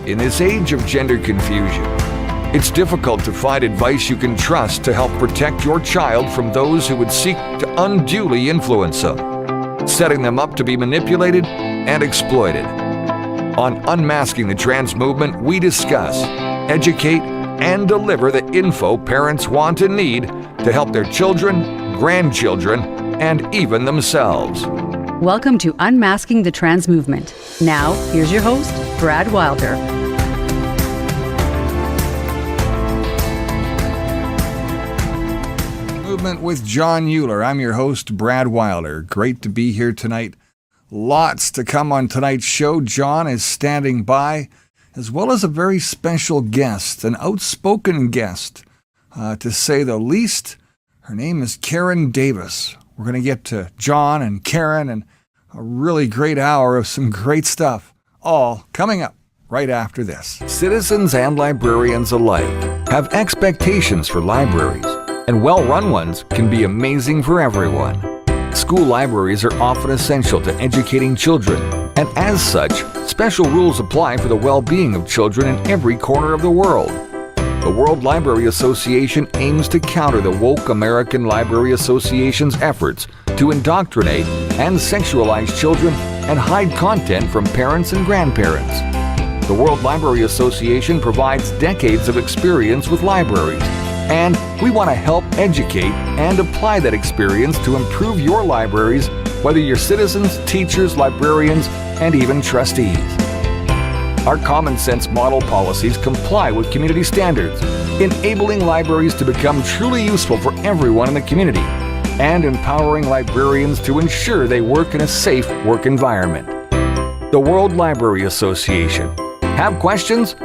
In this age of gender confusion, it's difficult to find advice you can trust to help protect your child from those who would seek to unduly influence them, setting them up to be manipulated and exploited. On Unmasking the Trans Movement, we discuss, educate, and deliver the info parents want and need to help their children, grandchildren, and even themselves. Welcome to Unmasking the Trans Movement. Now, here's your host, Brad Wilder. Movement with John Uhler. I'm your host, Brad Wilder. Great to be here tonight. Lots to come on tonight's show. John is standing by, as well as a very special guest, an outspoken guest, to say the least. Her name is Karen Davis. We're going to get to John and Karen and a really great hour of some great stuff, all coming up right after this. Citizens and librarians alike have expectations for libraries, and well-run ones can be amazing for everyone. School libraries are often essential to educating children, and as such, special rules apply for the well-being of children in every corner of the world. The World Library Association aims to counter the woke American Library Association's efforts to indoctrinate and sexualize children and hide content from parents and grandparents. The World Library Association provides decades of experience with libraries, and we want to help educate and apply that experience to improve your libraries, whether you're citizens, teachers, librarians, and even trustees. Our common sense model policies comply with community standards, enabling libraries to become truly useful for everyone in the community, and empowering librarians to ensure they work in a safe work environment. The World Library Association. Have questions?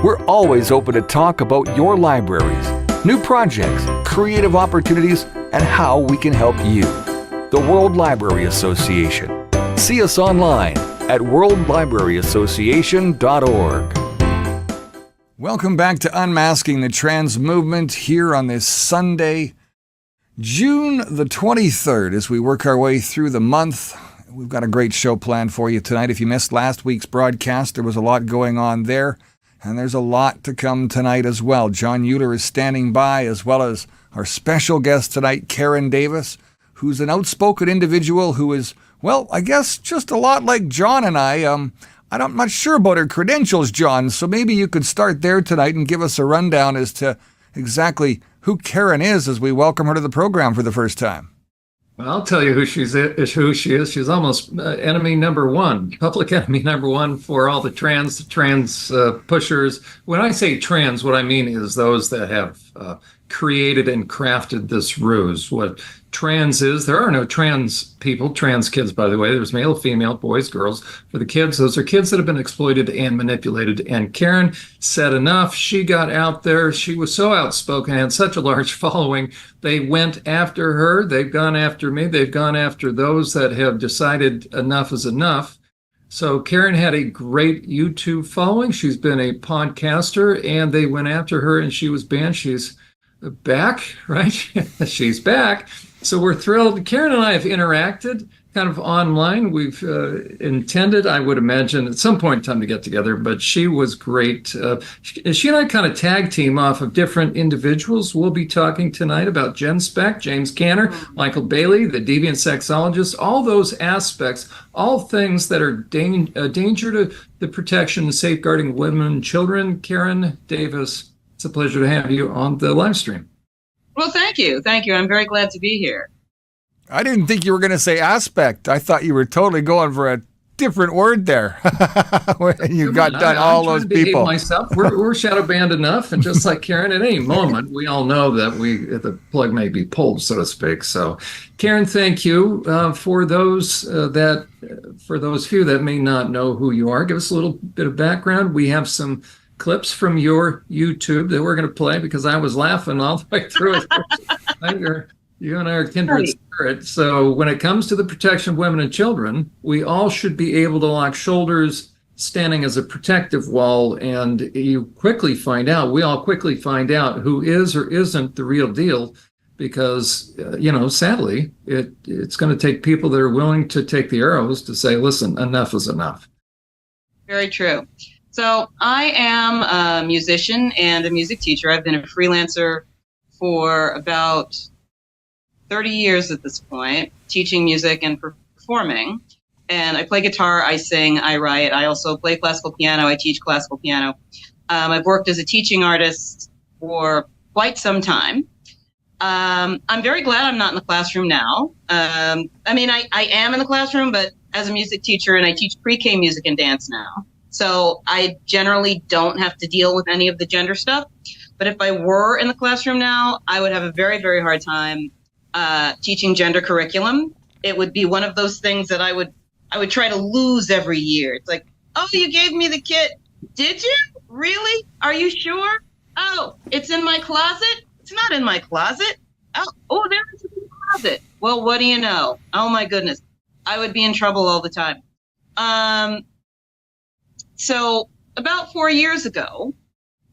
We're always open to talk about your libraries, new projects, creative opportunities, and how we can help you. The World Library Association. See us online at worldlibraryassociation.org. Welcome back to Unmasking the Trans Movement here on this Sunday, June the 23rd, as we work our way through the month. We've got a great show planned for you tonight. If you missed last week's broadcast, there was a lot going on there, and there's a lot to come tonight as well. John Uhler is standing by, as well as our special guest tonight, Karen Davis, who's an outspoken individual who is, well, I guess just a lot like John and I. I'm not sure about her credentials, John, so maybe you could start there tonight and give us a rundown as to exactly who Karen is as we welcome her to the program for the first time. Well, I'll tell you who she is. She's almost enemy number one, public enemy number one for all the trans pushers. When I say trans, what I mean is those that have created and crafted this ruse. What trans is, there are no trans people, trans kids, by the way. There's male, female, boys, girls. For the kids, those are kids that have been exploited and manipulated. And Karen said enough. She got out there. She was so outspoken, had such a large following. They went after her. They've gone after me. They've gone after those that have decided enough is enough. So Karen had a great YouTube following. She's been a podcaster, and they went after her, and she was banned. She's back, right? She's back. So we're thrilled. Karen and I have interacted kind of online. We've intended, I would imagine, at some point in time to get together, but she was great. She and I kind of tag team off of different individuals. We'll be talking tonight about Jen Speck, James Canner, Michael Bailey, the deviant sexologist, all those aspects, all things that are a danger to the protection and safeguarding of women and children. Karen Davis, it's a pleasure to have you on the live stream. Well, thank you. Thank you. I'm very glad to be here. I didn't think you were going to say aspect. I thought you were totally going for a different word there. You got done all those people. Myself. We're shadow banned enough, and just like Karen, at any moment, we all know that the plug may be pulled, so to speak. So, Karen, thank you for those few that may not know who you are. Give us a little bit of background. We have some clips from your YouTube that we're going to play because I was laughing all the way through it. You and I are kindred spirit. So when it comes to the protection of women and children, we all should be able to lock shoulders, standing as a protective wall. And we all quickly find out who is or isn't the real deal, because, sadly, it's going to take people that are willing to take the arrows to say, listen, enough is enough. Very true. So I am a musician and a music teacher. I've been a freelancer for about 30 years at this point, teaching music and performing. And I play guitar, I sing, I write. I also play classical piano. I teach classical piano. I've worked as a teaching artist for quite some time. I'm very glad I'm not in the classroom now. I am in the classroom, but as a music teacher, and I teach pre-K music and dance now. So I generally don't have to deal with any of the gender stuff. But if I were in the classroom now, I would have a very, very hard time teaching gender curriculum. It would be one of those things that I would try to lose every year. It's like, oh, you gave me the kit. Did you? Really? Are you sure? Oh, it's in my closet? It's not in my closet. Oh, there it's in the closet. Well, what do you know? Oh, my goodness. I would be in trouble all the time. So about 4 years ago,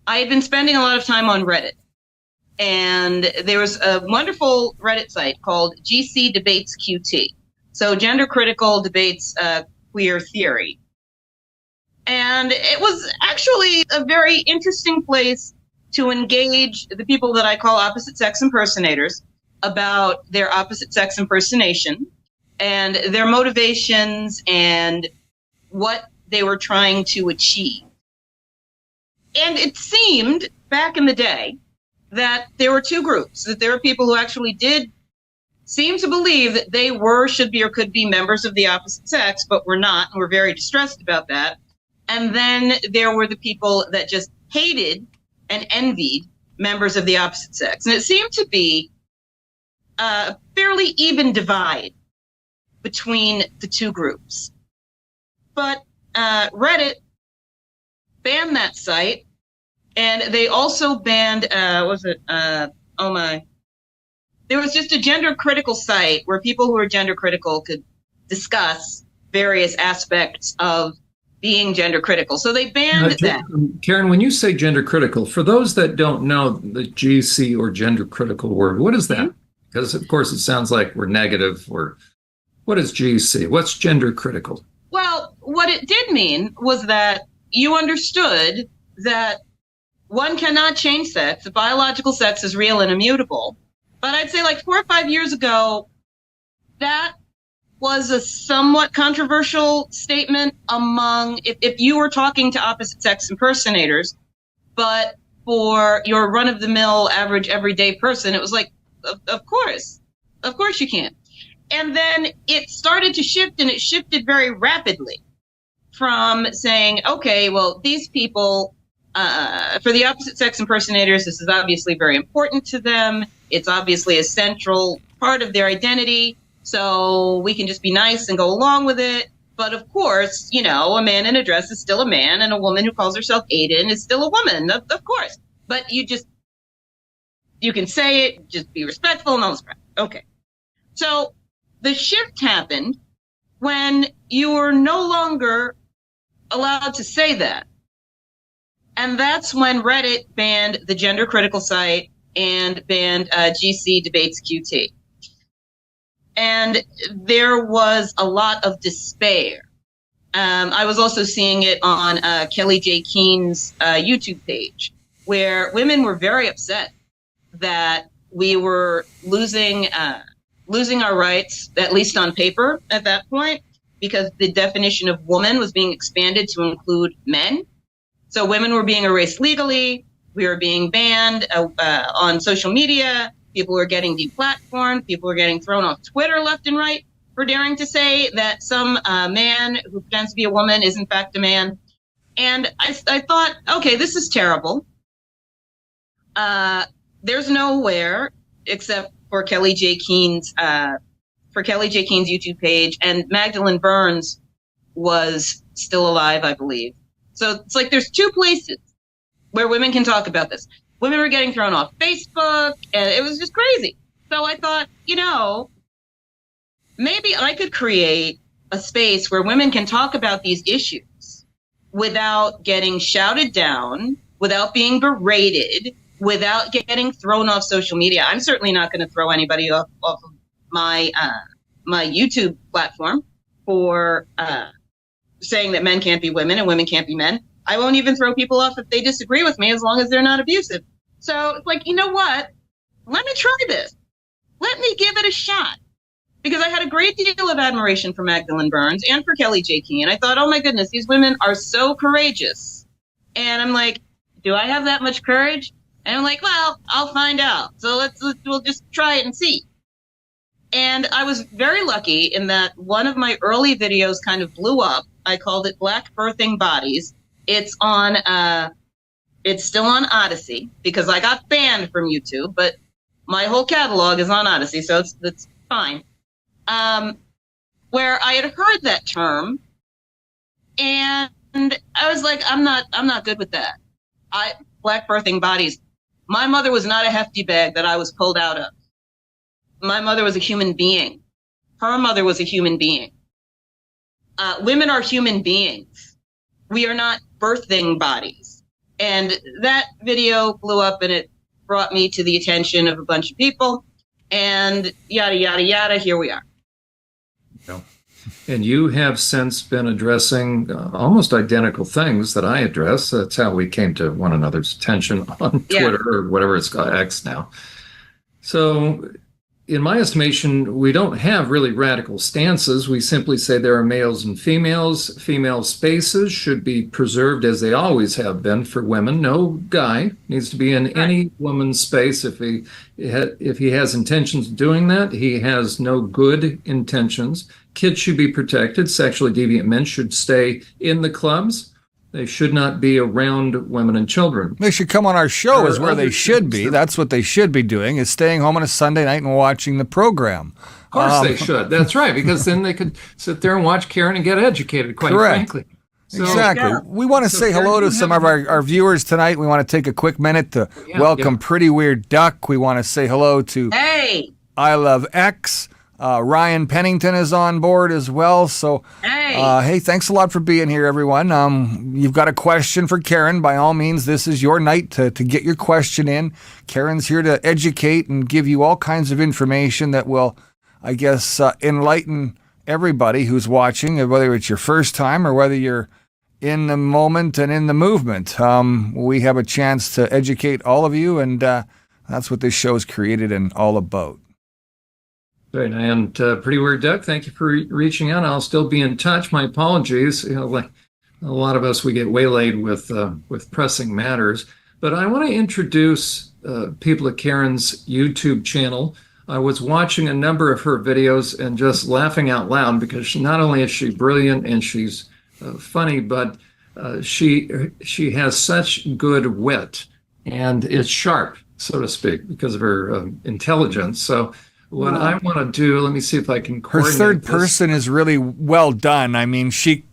I had been spending a lot of time on Reddit. And there was a wonderful Reddit site called GC Debates QT. So Gender Critical Debates Queer Theory. And it was actually a very interesting place to engage the people that I call opposite sex impersonators about their opposite sex impersonation and their motivations and what they were trying to achieve. And it seemed back in the day that there were two groups, that there were people who actually did seem to believe that they were, should be, or could be members of the opposite sex, but were not, and were very distressed about that. And then there were the people that just hated and envied members of the opposite sex. And it seemed to be a fairly even divide between the two groups. But Reddit banned that site, and they also banned, there was just a gender critical site where people who are gender critical could discuss various aspects of being gender critical. So they banned that. Karen, when you say gender critical, for those that don't know the GC or gender critical word, what is that? Mm-hmm. Because of course it sounds like we're negative, or what is GC? What's gender critical? Well, what it did mean was that you understood that one cannot change sex. The biological sex is real and immutable. But I'd say like 4 or 5 years ago, that was a somewhat controversial statement among, if you were talking to opposite sex impersonators, but for your run-of-the-mill, average, everyday person, it was like, of course you can. And then it started to shift, and it shifted very rapidly from saying, okay, well, these people, for the opposite sex impersonators, this is obviously very important to them. It's obviously a central part of their identity. So we can just be nice and go along with it. But of course, you know, a man in a dress is still a man, and a woman who calls herself Aiden is still a woman, of course. But you can say it, just be respectful and all this crap. Okay. So the shift happened when you were no longer allowed to say that. And that's when Reddit banned the gender critical site and banned GC Debates QT. And there was a lot of despair. I was also seeing it on Kelly J. Keene's YouTube page, where women were very upset that we were losing our rights, at least on paper at that point, because the definition of woman was being expanded to include men. So women were being erased legally. We were being banned on social media. People were getting deplatformed. People were getting thrown off Twitter left and right for daring to say that some man who pretends to be a woman is in fact a man. And I thought, okay, this is terrible. There's nowhere except for Kelly J. Keene's YouTube page, and Magdalene Burns was still alive, I believe. So it's like there's two places where women can talk about this. Women were getting thrown off Facebook, and it was just crazy. So I thought, you know, maybe I could create a space where women can talk about these issues without getting shouted down, without being berated, without getting thrown off social media. I'm certainly not going to throw anybody off of my my YouTube platform for saying that men can't be women and women can't be men. I won't even throw people off if they disagree with me as long as they're not abusive. So it's like, you know what? Let me try this. Let me give it a shot. Because I had a great deal of admiration for Magdalene Burns and for Kelly J. Key. And I thought, oh my goodness, these women are so courageous. And I'm like, do I have that much courage? And I'm like, well, I'll find out. So we'll just try it and see. And I was very lucky in that one of my early videos kind of blew up. I called it Black Birthing Bodies. It's still on Odyssey because I got banned from YouTube, but my whole catalog is on Odyssey, so it's fine. Where I had heard that term, and I was like, I'm not good with that. Black birthing bodies. My mother was not a hefty bag that I was pulled out of. My mother was a human being. Her mother was a human being. Women are human beings. We are not birthing bodies. And that video blew up, and it brought me to the attention of a bunch of people, and yada, yada, yada, here we are. And you have since been addressing almost identical things that I address. That's how we came to one another's attention on Twitter or whatever it's called, X now. So in my estimation, we don't have really radical stances. We simply say there are males and females. Female spaces should be preserved as they always have been for women. No guy needs to be in any woman's space. If he has intentions of doing that, he has no good intentions. Kids should be protected. Sexually deviant men should stay in the clubs. They should not be around women and children. They should come on our show is where they should be. That's what they should be doing, is staying home on a Sunday night and watching the program. Of course they should. That's right, because then they could sit there and watch Karen and get educated, quite frankly. So, exactly. We want to say hello to some of our viewers tonight. We want to take a quick minute to welcome Pretty Weird Duck. We want to say hello to I Love X. Ryan Pennington is on board as well. So, hey, thanks a lot for being here, everyone. You've got a question for Karen. By all means, this is your night to get your question in. Karen's here to educate and give you all kinds of information that will, I guess, enlighten everybody who's watching, whether it's your first time or whether you're in the moment and in the movement. We have a chance to educate all of you, and that's what this show is created and all about. Right, and Pretty Weird Duck, thank you for reaching out. I'll still be in touch. My apologies. Like a lot of us, we get waylaid with pressing matters. But I want to introduce people to Karen's YouTube channel. I was watching a number of her videos and just laughing out loud because not only is she brilliant and she's funny, but she has such good wit and is sharp, so to speak, because of her intelligence. So what I want to do, let me see if I can coordinate. Her third person is really well done. I mean, she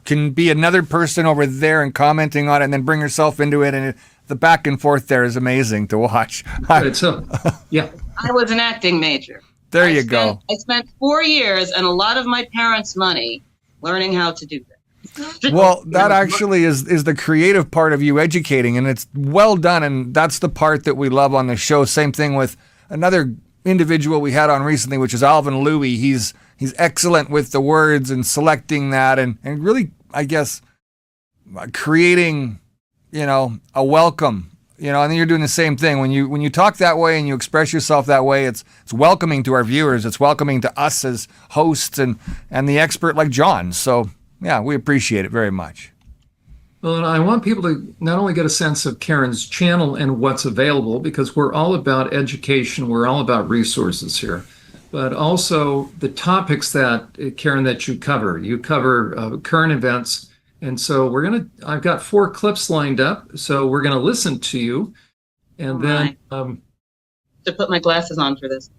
can be another person over there and commenting on it and then bring herself into it. And the back and forth there is amazing to watch. Right, so, yeah. I was an acting major. There you go. I spent 4 years and a lot of my parents' money learning how to do that. Well, that actually is the creative part of you educating, and it's well done. And that's the part that we love on the show. Same thing with another individual we had on recently, which is Alvin Louie. He's excellent with the words and selecting that and really, I guess, creating, a welcome, and then you're doing the same thing. When you talk that way and you express yourself that way, it's welcoming to our viewers. It's welcoming to us as hosts and the expert like John. So yeah, we appreciate it very much. Well, and I want people to not only get a sense of Karen's channel and what's available, because we're all about education, we're all about resources here, but also the topics that, Karen, that you cover. You cover current events, and so I've got 4 clips lined up, so we're going to listen to you, and then... to put my glasses on for this.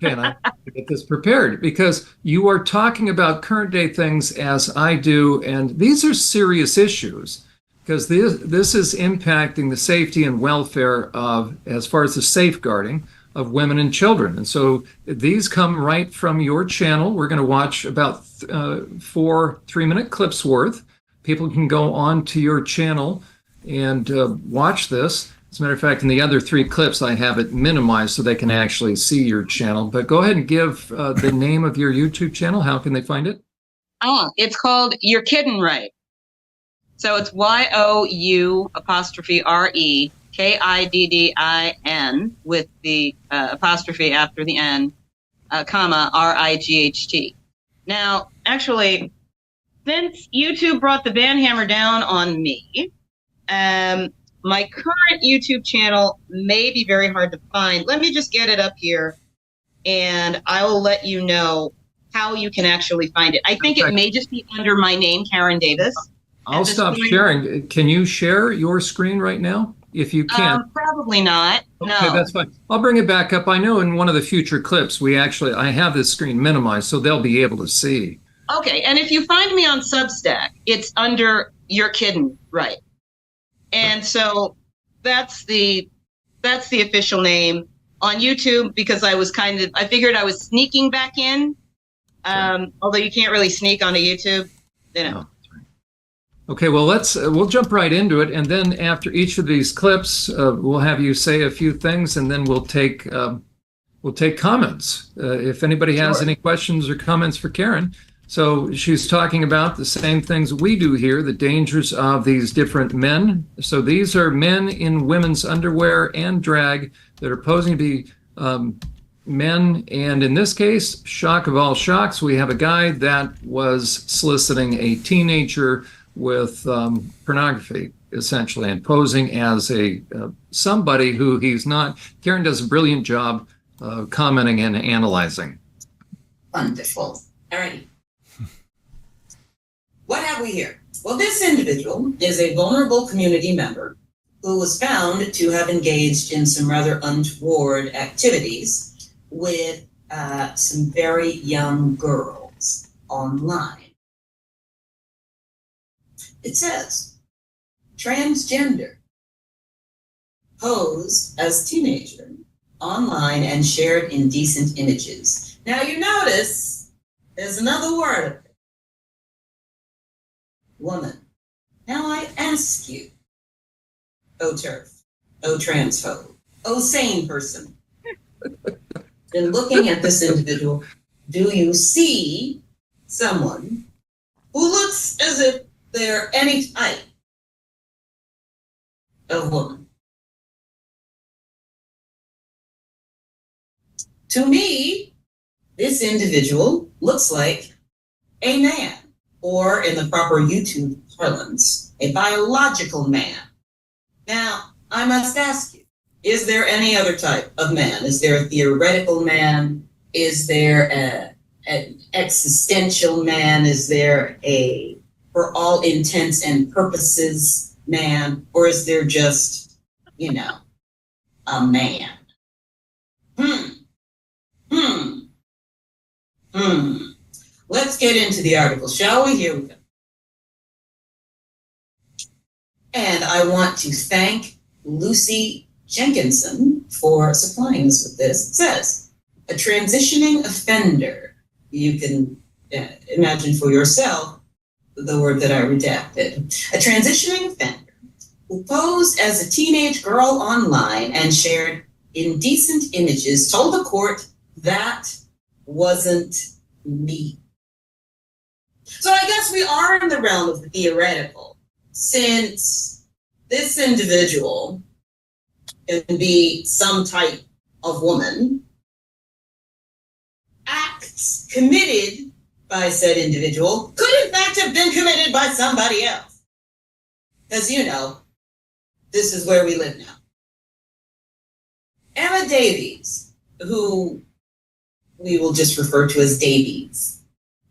Okay, and I get this prepared because you are talking about current day things as I do, and these are serious issues because this is impacting the safety and welfare of, as far as the safeguarding of women and children. And so these come right from your channel. We're going to watch about 4 3-minute clips worth. People can go on to your channel and watch this. As a matter of fact, in the other 3 clips, I have it minimized so they can actually see your channel. But go ahead and give the name of your YouTube channel. How can they find it? It's called You're Kiddin' Right. So it's YOU_REKIDDIN with the apostrophe after the N, comma, RIGHT. Now, actually, since YouTube brought the ban hammer down on me, my current YouTube channel may be very hard to find. Let me just get it up here, and I will let you know how you can actually find it. I think it may just be under my name, Karen Davis. I'll stop sharing. Can you share your screen right now? If you can. Probably not. No. Okay, that's fine. I'll bring it back up. I know in one of the future clips, I have this screen minimized, so they'll be able to see. Okay, and if you find me on Substack, it's under You're Kidding, right? And so that's the official name on YouTube, because I figured I was sneaking back in, although you can't really sneak onto YouTube, you know. Oh. Okay, well, we'll jump right into it, and then after each of these clips, we'll have you say a few things, and then we'll take comments. If anybody has any questions or comments for Karen. So she's talking about the same things we do here, the dangers of these different men. So these are men in women's underwear and drag that are posing to be men, and in this case, shock of all shocks, we have a guy that was soliciting a teenager with pornography, essentially, and posing as somebody who he's not. Karen does a brilliant job commenting and analyzing. Wonderful. All righty. What have we here? Well, this individual is a vulnerable community member who was found to have engaged in some rather untoward activities with some very young girls online. It says, transgender, posed as teenager, online and shared indecent images. Now you notice there's another word, woman. Now I ask you, oh TERF, oh transphobe, oh sane person, in looking at this individual, do you see someone who looks as if they're any type of woman? To me, this individual looks like a man, or in the proper YouTube parlance, a biological man. Now, I must ask you, is there any other type of man? Is there a theoretical man? Is there an existential man? Is there a, for all intents and purposes, man? Or is there just, a man? Let's get into the article, shall we? Here we go. And I want to thank Lucy Jenkinson for supplying us with this. It says, a transitioning offender. You can imagine for yourself the word that I redacted. A transitioning offender who posed as a teenage girl online and shared indecent images told the court that wasn't me. So I guess we are in the realm of the theoretical, since this individual can be some type of woman. Acts committed by said individual could in fact have been committed by somebody else. As you know, this is where we live now. Emma Davies, who we will just refer to as Davies,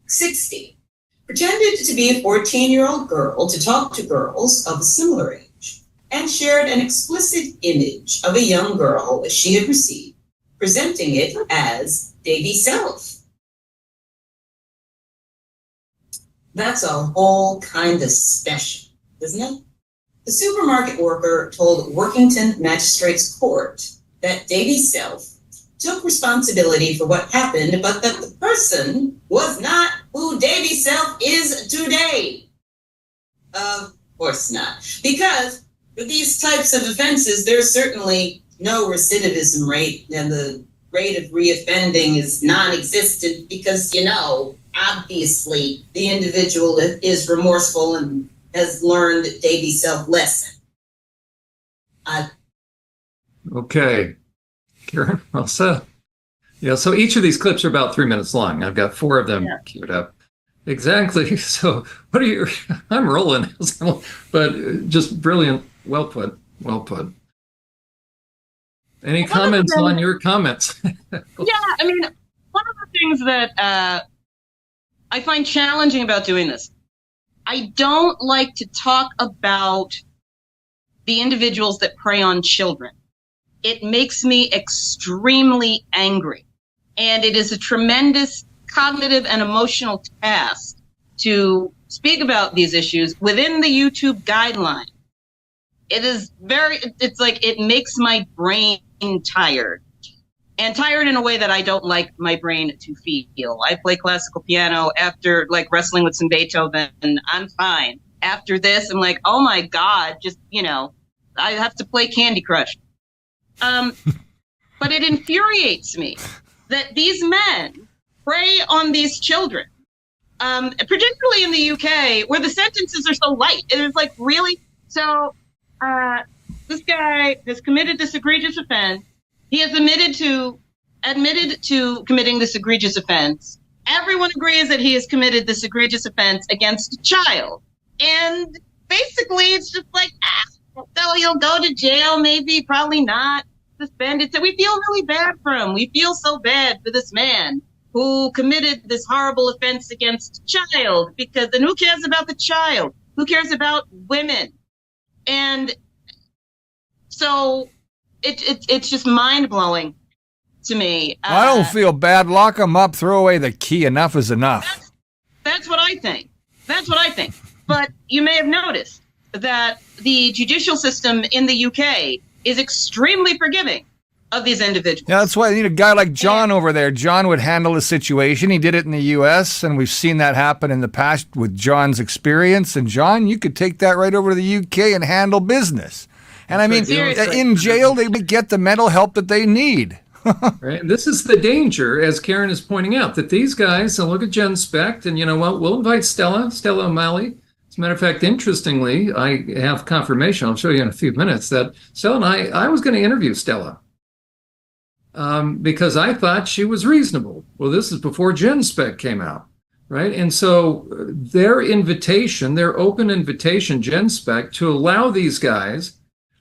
60, pretended to be a 14-year-old girl to talk to girls of a similar age, and shared an explicit image of a young girl that she had received, presenting it as Davies' self. That's a whole kind of special, isn't it? The supermarket worker told Workington Magistrates Court that Davies' self took responsibility for what happened, but that the person was not who Davies' self is today. Of course not. Because for these types of offenses, there's certainly no recidivism rate, and the rate of reoffending is non-existent because, obviously the individual is remorseful and has learned Davy self-lesson. Okay. Karen, all set. Yeah, so each of these clips are about 3 minutes long. I've got 4 of them queued up. Exactly. So what are you, I'm rolling, but just brilliant. Well put. Well put. Any comments on your comments? Yeah, I mean, one of the things that I find challenging about doing this, I don't like to talk about the individuals that prey on children. It makes me extremely angry. And it is a tremendous cognitive and emotional task to speak about these issues within the YouTube guideline. It's like it makes my brain tired. And tired in a way that I don't like my brain to feel. I play classical piano after like wrestling with some Beethoven, and I'm fine. After this, I'm like, oh my God, I have to play Candy Crush. But it infuriates me that these men prey on these children, particularly in the UK, where the sentences are so light. And it's like, really? So this guy has committed this egregious offense. He has admitted to committing this egregious offense. Everyone agrees that he has committed this egregious offense against a child. And basically, it's just like, so he'll go to jail, maybe, probably not, suspended. So we feel really bad for him. We feel so bad for this man who committed this horrible offense against a child, because then who cares about the child? Who cares about women? And so it's just mind-blowing to me. I don't feel bad. Lock them up. Throw away the key. Enough is enough. That's what I think. But you may have noticed that the judicial system in the UK is extremely forgiving of these individuals. Yeah, that's why I need a guy like John over there. John would handle the situation. He did it in the U.S., and we've seen that happen in the past with John's experience. And John, you could take that right over to the U.K. and handle business. And I mean, in jail, they get the mental help that they need. Right. This is the danger, as Karen is pointing out, that these guys, and look at Jen Specht, and you know what, we'll invite Stella O'Malley. As a matter of fact, interestingly, I have confirmation, I'll show you in a few minutes, that Stella and I was going to interview Stella because I thought she was reasonable. Well, this is before Jen Specht came out, right? And so their open invitation, Jen Specht, to allow these guys,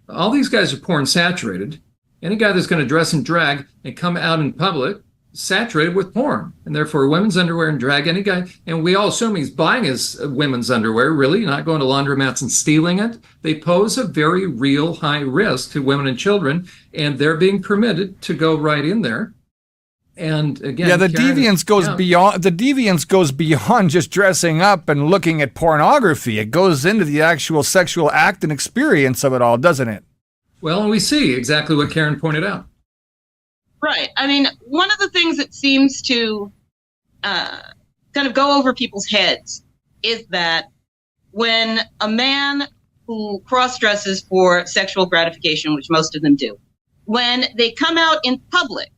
all these guys are porn saturated. Any guy that's going to dress in drag and come out in public saturated with porn, and therefore women's underwear and drag, any guy, and we all assume he's buying his women's underwear, really, not going to laundromats and stealing it. They pose a very real high risk to women and children, and they're being permitted to go right in there. And again, the deviance goes beyond just dressing up and looking at pornography. It goes into the actual sexual act and experience of it all, doesn't it? Well, and we see exactly what Karen pointed out. Right. I mean, one of the things that seems to kind of go over people's heads is that when a man who cross-dresses for sexual gratification, which most of them do, when they come out in public,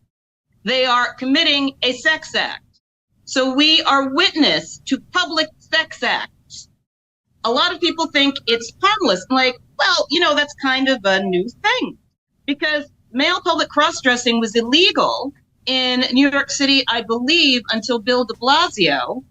they are committing a sex act. So we are witness to public sex acts. A lot of people think it's harmless. I'm like, well, that's kind of a new thing, because male public cross-dressing was illegal in New York City, I believe, until Bill de Blasio.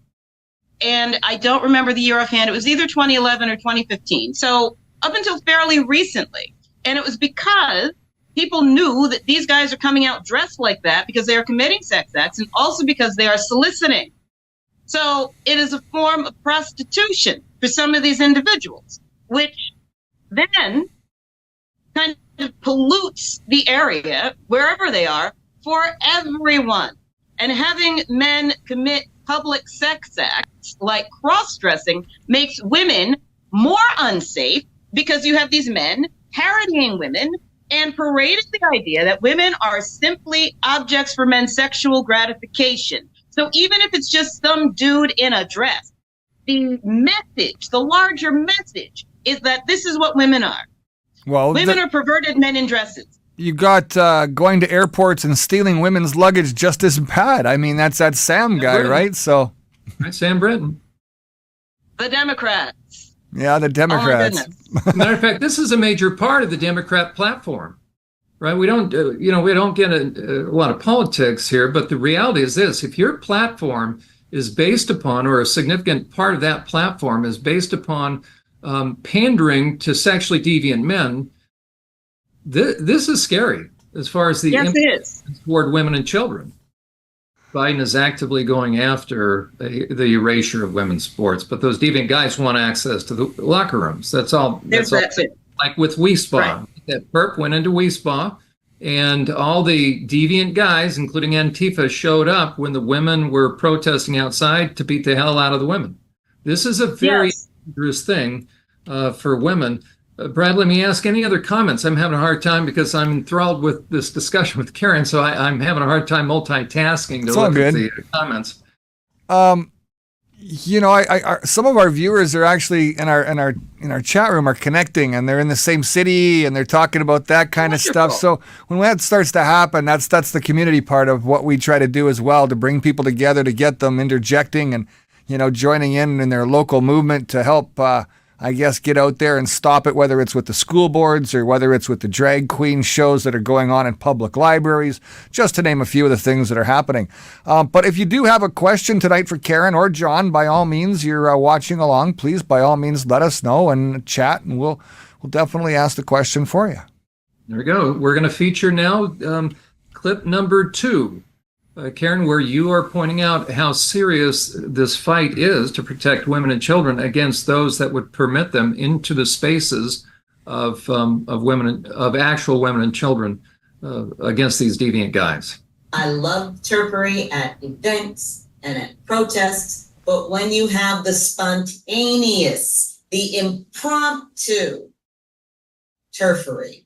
And I don't remember the year offhand. It was either 2011 or 2015. So up until fairly recently. And it was because people knew that these guys are coming out dressed like that because they are committing sex acts, and also because they are soliciting. So it is a form of prostitution for some of these individuals, which then kind of pollutes the area, wherever they are, for everyone. And having men commit public sex acts like cross-dressing makes women more unsafe, because you have these men parodying women and parading the idea that women are simply objects for men's sexual gratification. So even if it's just some dude in a dress, the larger message is that this is what women are. Well, women are perverted men in dresses. You got going to airports and stealing women's luggage just as bad. I mean, that's that Sam guy, right? So, right, Sam Britton. The Democrats Yeah, the Democrats. Matter of fact, this is a major part of the Democrat platform, right? We don't, we don't get a lot of politics here, but the reality is this: if your platform is based upon, or a significant part of that platform is based upon pandering to sexually deviant men, this is scary as far as the impact toward women and children. Biden is actively going after the erasure of women's sports, but those deviant guys want access to the locker rooms. That's all. That's it. Like with WeSpa, right. That perp went into WeSpa, and all the deviant guys, including Antifa, showed up when the women were protesting outside to beat the hell out of the women. This is a very dangerous thing for women. Brad, let me ask any other comments. I'm having a hard time because I'm enthralled with this discussion with Karen, so I'm having a hard time multitasking to look at the comments. Some of our viewers are actually in our chat room are connecting, and they're in the same city, and they're talking about that kind of stuff. So when that starts to happen, that's the community part of what we try to do as well, to bring people together, to get them interjecting and joining in their local movement to help. Get out there and stop it, whether it's with the school boards or whether it's with the drag queen shows that are going on in public libraries, just to name a few of the things that are happening. But if you do have a question tonight for Karen or John, by all means, you're watching along, please, by all means, let us know and chat, and we'll definitely ask the question for you. There we go. We're going to feature now clip number 2. Karen, where you are pointing out how serious this fight is to protect women and children against those that would permit them into the spaces of women, of actual women and children, against these deviant guys. I love turpery at events and at protests, but when you have the spontaneous, the impromptu turfery,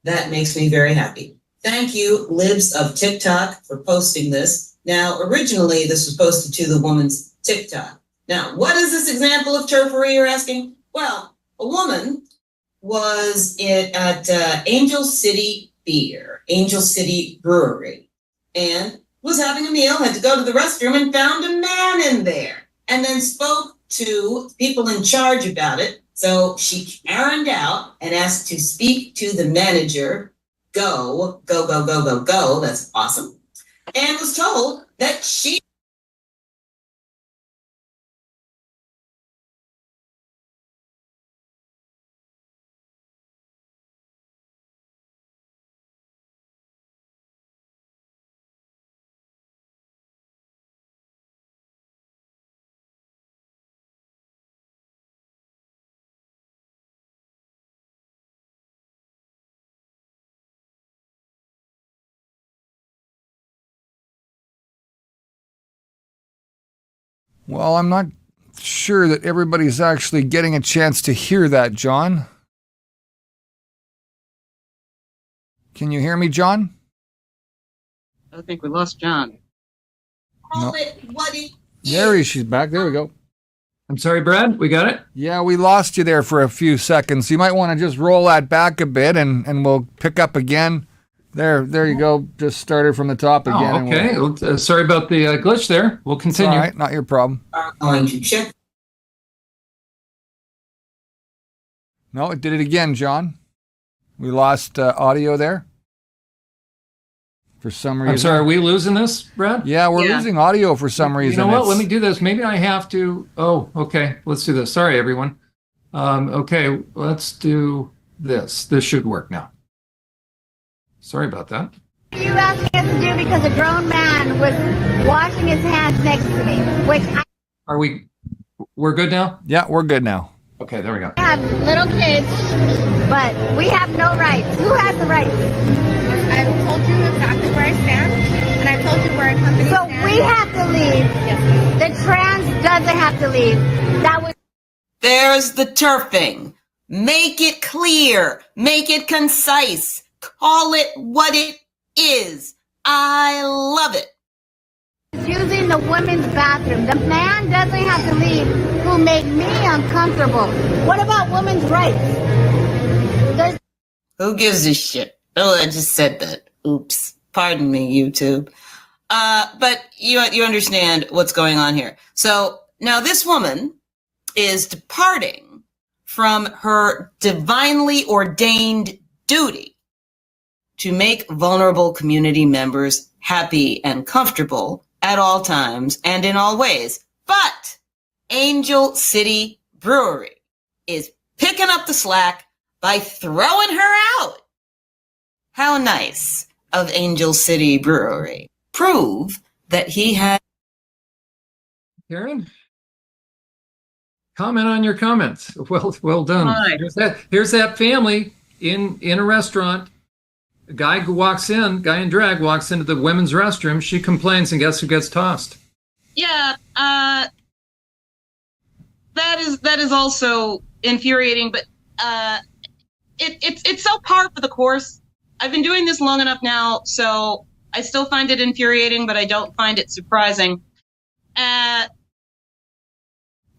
that makes me very happy. Thank you, Libs of TikTok, for posting this. Now, originally, this was posted to the woman's TikTok. Now, what is this example of turfery, you're asking? Well, a woman was at Angel City Brewery, and was having a meal, had to go to the restroom, and found a man in there, and then spoke to people in charge about it. So she Karened out and asked to speak to the manager. Go. That's awesome. And was told that she Well, I'm not sure that everybody's actually getting a chance to hear that, John. Can you hear me, John? I think we lost John. call it what it is. There he is. She's back. There we go. I'm sorry, Brad, we got it? Yeah, we lost you there for a few seconds. You might want to just roll that back a bit, and we'll pick up again. There you go. Just started from the top again. Oh, okay. Sorry about the glitch there. We'll continue. All right, not your problem. Going to check. No, it did it again, John. We lost audio there for some reason. I'm sorry, are we losing this, Brad? Yeah, we're losing audio for some reason. You know what? Let me do this. Maybe I have to. Oh, okay. Let's do this. Sorry, everyone. Okay, let's do this. This should work now. Sorry about that. You asked me to do because a grown man was washing his hands next to me, which We're good now? Yeah, we're good now. Okay, there we go. I have little kids, but we have no rights. Who has the rights? I've told you exactly where I stand, and I've told you where our company So stands. we have to leave. Yes. The trans doesn't have to leave. That was. There's the turfing. Make it clear. Make it concise. Call it what it is. I love it. Using the women's bathroom. The man doesn't have to leave who made me uncomfortable. What about women's rights? Who gives a shit? Oh, I just said that. Oops. Pardon me, YouTube. But you understand what's going on here. So Now, this woman is departing from her divinely ordained duty to make vulnerable community members happy and comfortable at all times and in all ways. But Angel City Brewery is picking up the slack by throwing her out. How nice of Angel City Brewery. Prove that he had. Karen, comment on your comments. Well done. Right. Here's that family in a restaurant. A guy in drag walks into the women's restroom. She complains, and guess who gets tossed? Yeah, that is also infuriating, but it's so par for the course. I've been doing this long enough now, so I still find it infuriating, but I don't find it surprising.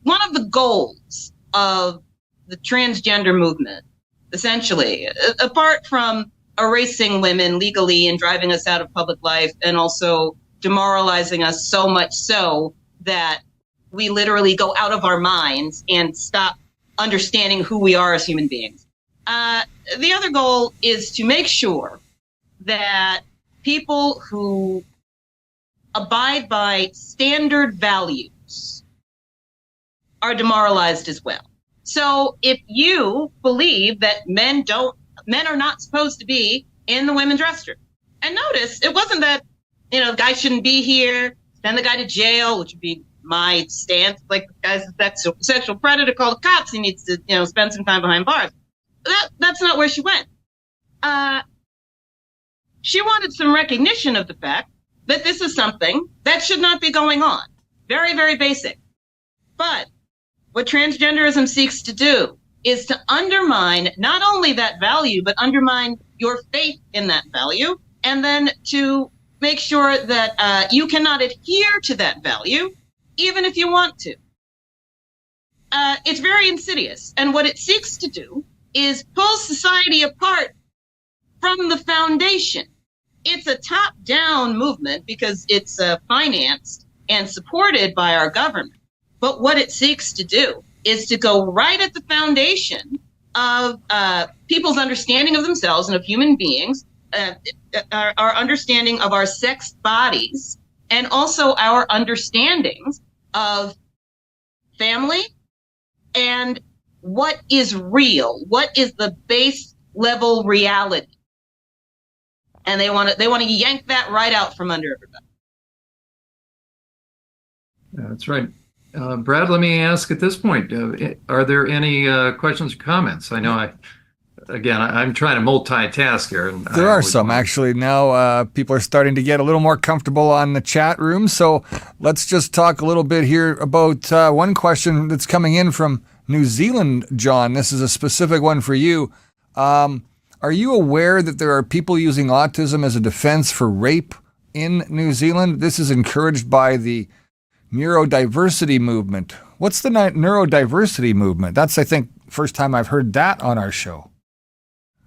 One of the goals of the transgender movement, essentially, apart from erasing women legally and driving us out of public life and also demoralizing us so much so that we literally go out of our minds and stop understanding who we are as human beings. The other goal is to make sure that people who abide by standard values are demoralized as well. So if you believe that men are not supposed to be in the women's restroom, and notice it wasn't that, the guy shouldn't be here, send the guy to jail, which would be my stance. Like, the guy's a sexual predator, call the cops, he needs to, spend some time behind bars. That's not where she went. She wanted some recognition of the fact that this is something that should not be going on. Very, very basic. But what transgenderism seeks to do is to undermine not only that value, but undermine your faith in that value, and then to make sure that you cannot adhere to that value, even if you want to. It's very insidious. And what it seeks to do is pull society apart from the foundation. It's a top-down movement because it's financed and supported by our government. But what it seeks to do is to go right at the foundation of people's understanding of themselves and of human beings, our understanding of our sex bodies, and also our understandings of family and what is real, what is the base level reality. And they want to yank that right out from under everybody. That's right. Brad, let me ask at this point, are there any questions or comments? I know I'm trying to multitask here. And there are some, actually. Now people are starting to get a little more comfortable on the chat room. So let's just talk a little bit here about one question that's coming in from New Zealand, John. This is a specific one for you. Are you aware that there are people using autism as a defense for rape in New Zealand? This is encouraged by the neurodiversity movement. What's the neurodiversity movement? That's, I think, first time I've heard that on our show.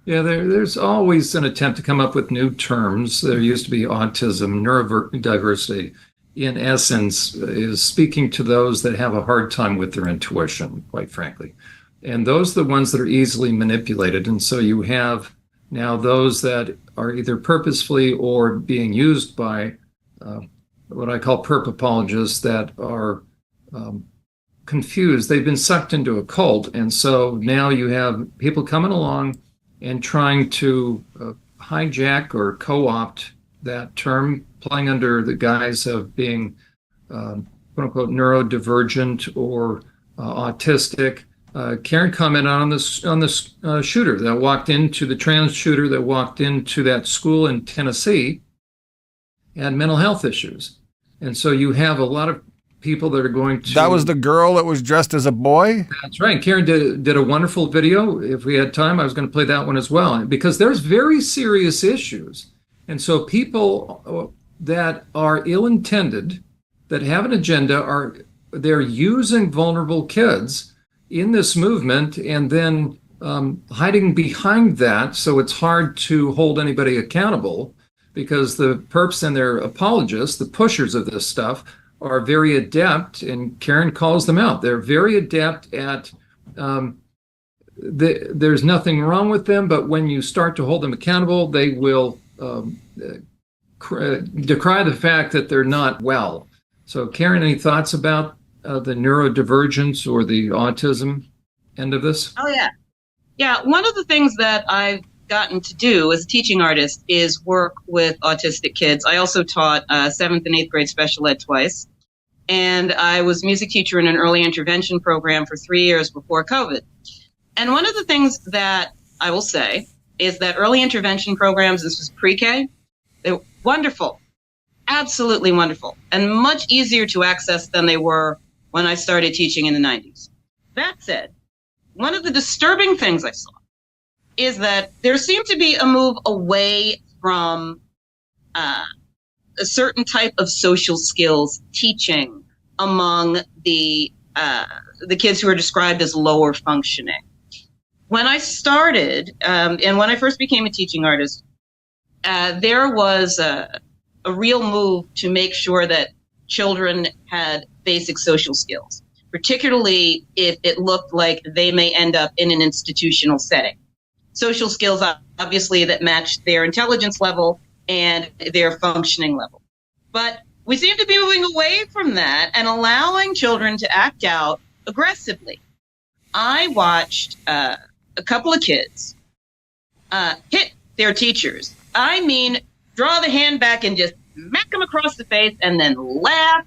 Yeah, there's always an attempt to come up with new terms. There used to be autism, neurodiversity. In essence, is speaking to those that have a hard time with their intuition, quite frankly. And those are the ones that are easily manipulated. And so you have now those that are either purposefully or being used by what I call perp apologists that are confused. They've been sucked into a cult. And so now you have people coming along and trying to hijack or co-opt that term, playing under the guise of being quote unquote neurodivergent or autistic. Karen commented on this shooter that walked into the trans shooter that walked into that school in Tennessee, had mental health issues. And so you have a lot of people that are going to... That was the girl that was dressed as a boy? That's right. Karen did a wonderful video. If we had time, I was going to play that one as well, because there's very serious issues. And so people that are ill-intended, that have an agenda, they're using vulnerable kids in this movement and then hiding behind that. So it's hard to hold anybody accountable, because the perps and their apologists, the pushers of this stuff, are very adept, and Karen calls them out. They're very adept at, there's nothing wrong with them, but when you start to hold them accountable, they will decry the fact that they're not well. So, Karen, any thoughts about the neurodivergence or the autism end of this? Oh, yeah. Yeah, one of the things that I've gotten to do as a teaching artist is work with autistic kids. I also taught 7th and 8th grade special ed twice. And I was music teacher in an early intervention program for 3 years before COVID. And one of the things that I will say is that early intervention programs, this was pre-K, they're wonderful, absolutely wonderful, and much easier to access than they were when I started teaching in the 90s. That said, one of the disturbing things I saw is that there seemed to be a move away from a certain type of social skills teaching among the kids who are described as lower functioning. When I started, and when I first became a teaching artist, there was a real move to make sure that children had basic social skills, particularly if it looked like they may end up in an institutional setting. Social skills, obviously, that match their intelligence level and their functioning level. But we seem to be moving away from that and allowing children to act out aggressively. I watched a couple of kids hit their teachers. I mean, draw the hand back and just smack them across the face and then laugh.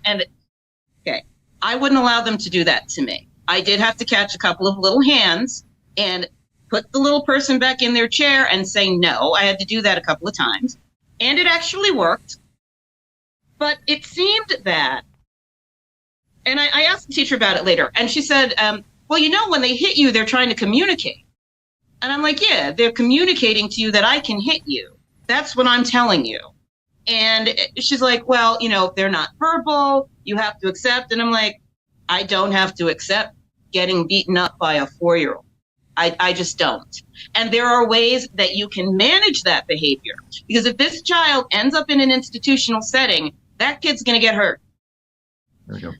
Okay, I wouldn't allow them to do that to me. I did have to catch a couple of little hands and put the little person back in their chair and say no. I had to do that a couple of times. And it actually worked. But it seemed that, and I asked the teacher about it later, and she said, well, when they hit you, they're trying to communicate. And I'm like, yeah, they're communicating to you that I can hit you. That's what I'm telling you. And she's like, well, they're not verbal. You have to accept. And I'm like, I don't have to accept getting beaten up by a 4-year-old. I just don't. And there are ways that you can manage that behavior. Because if this child ends up in an institutional setting, that kid's going to get hurt. There we go.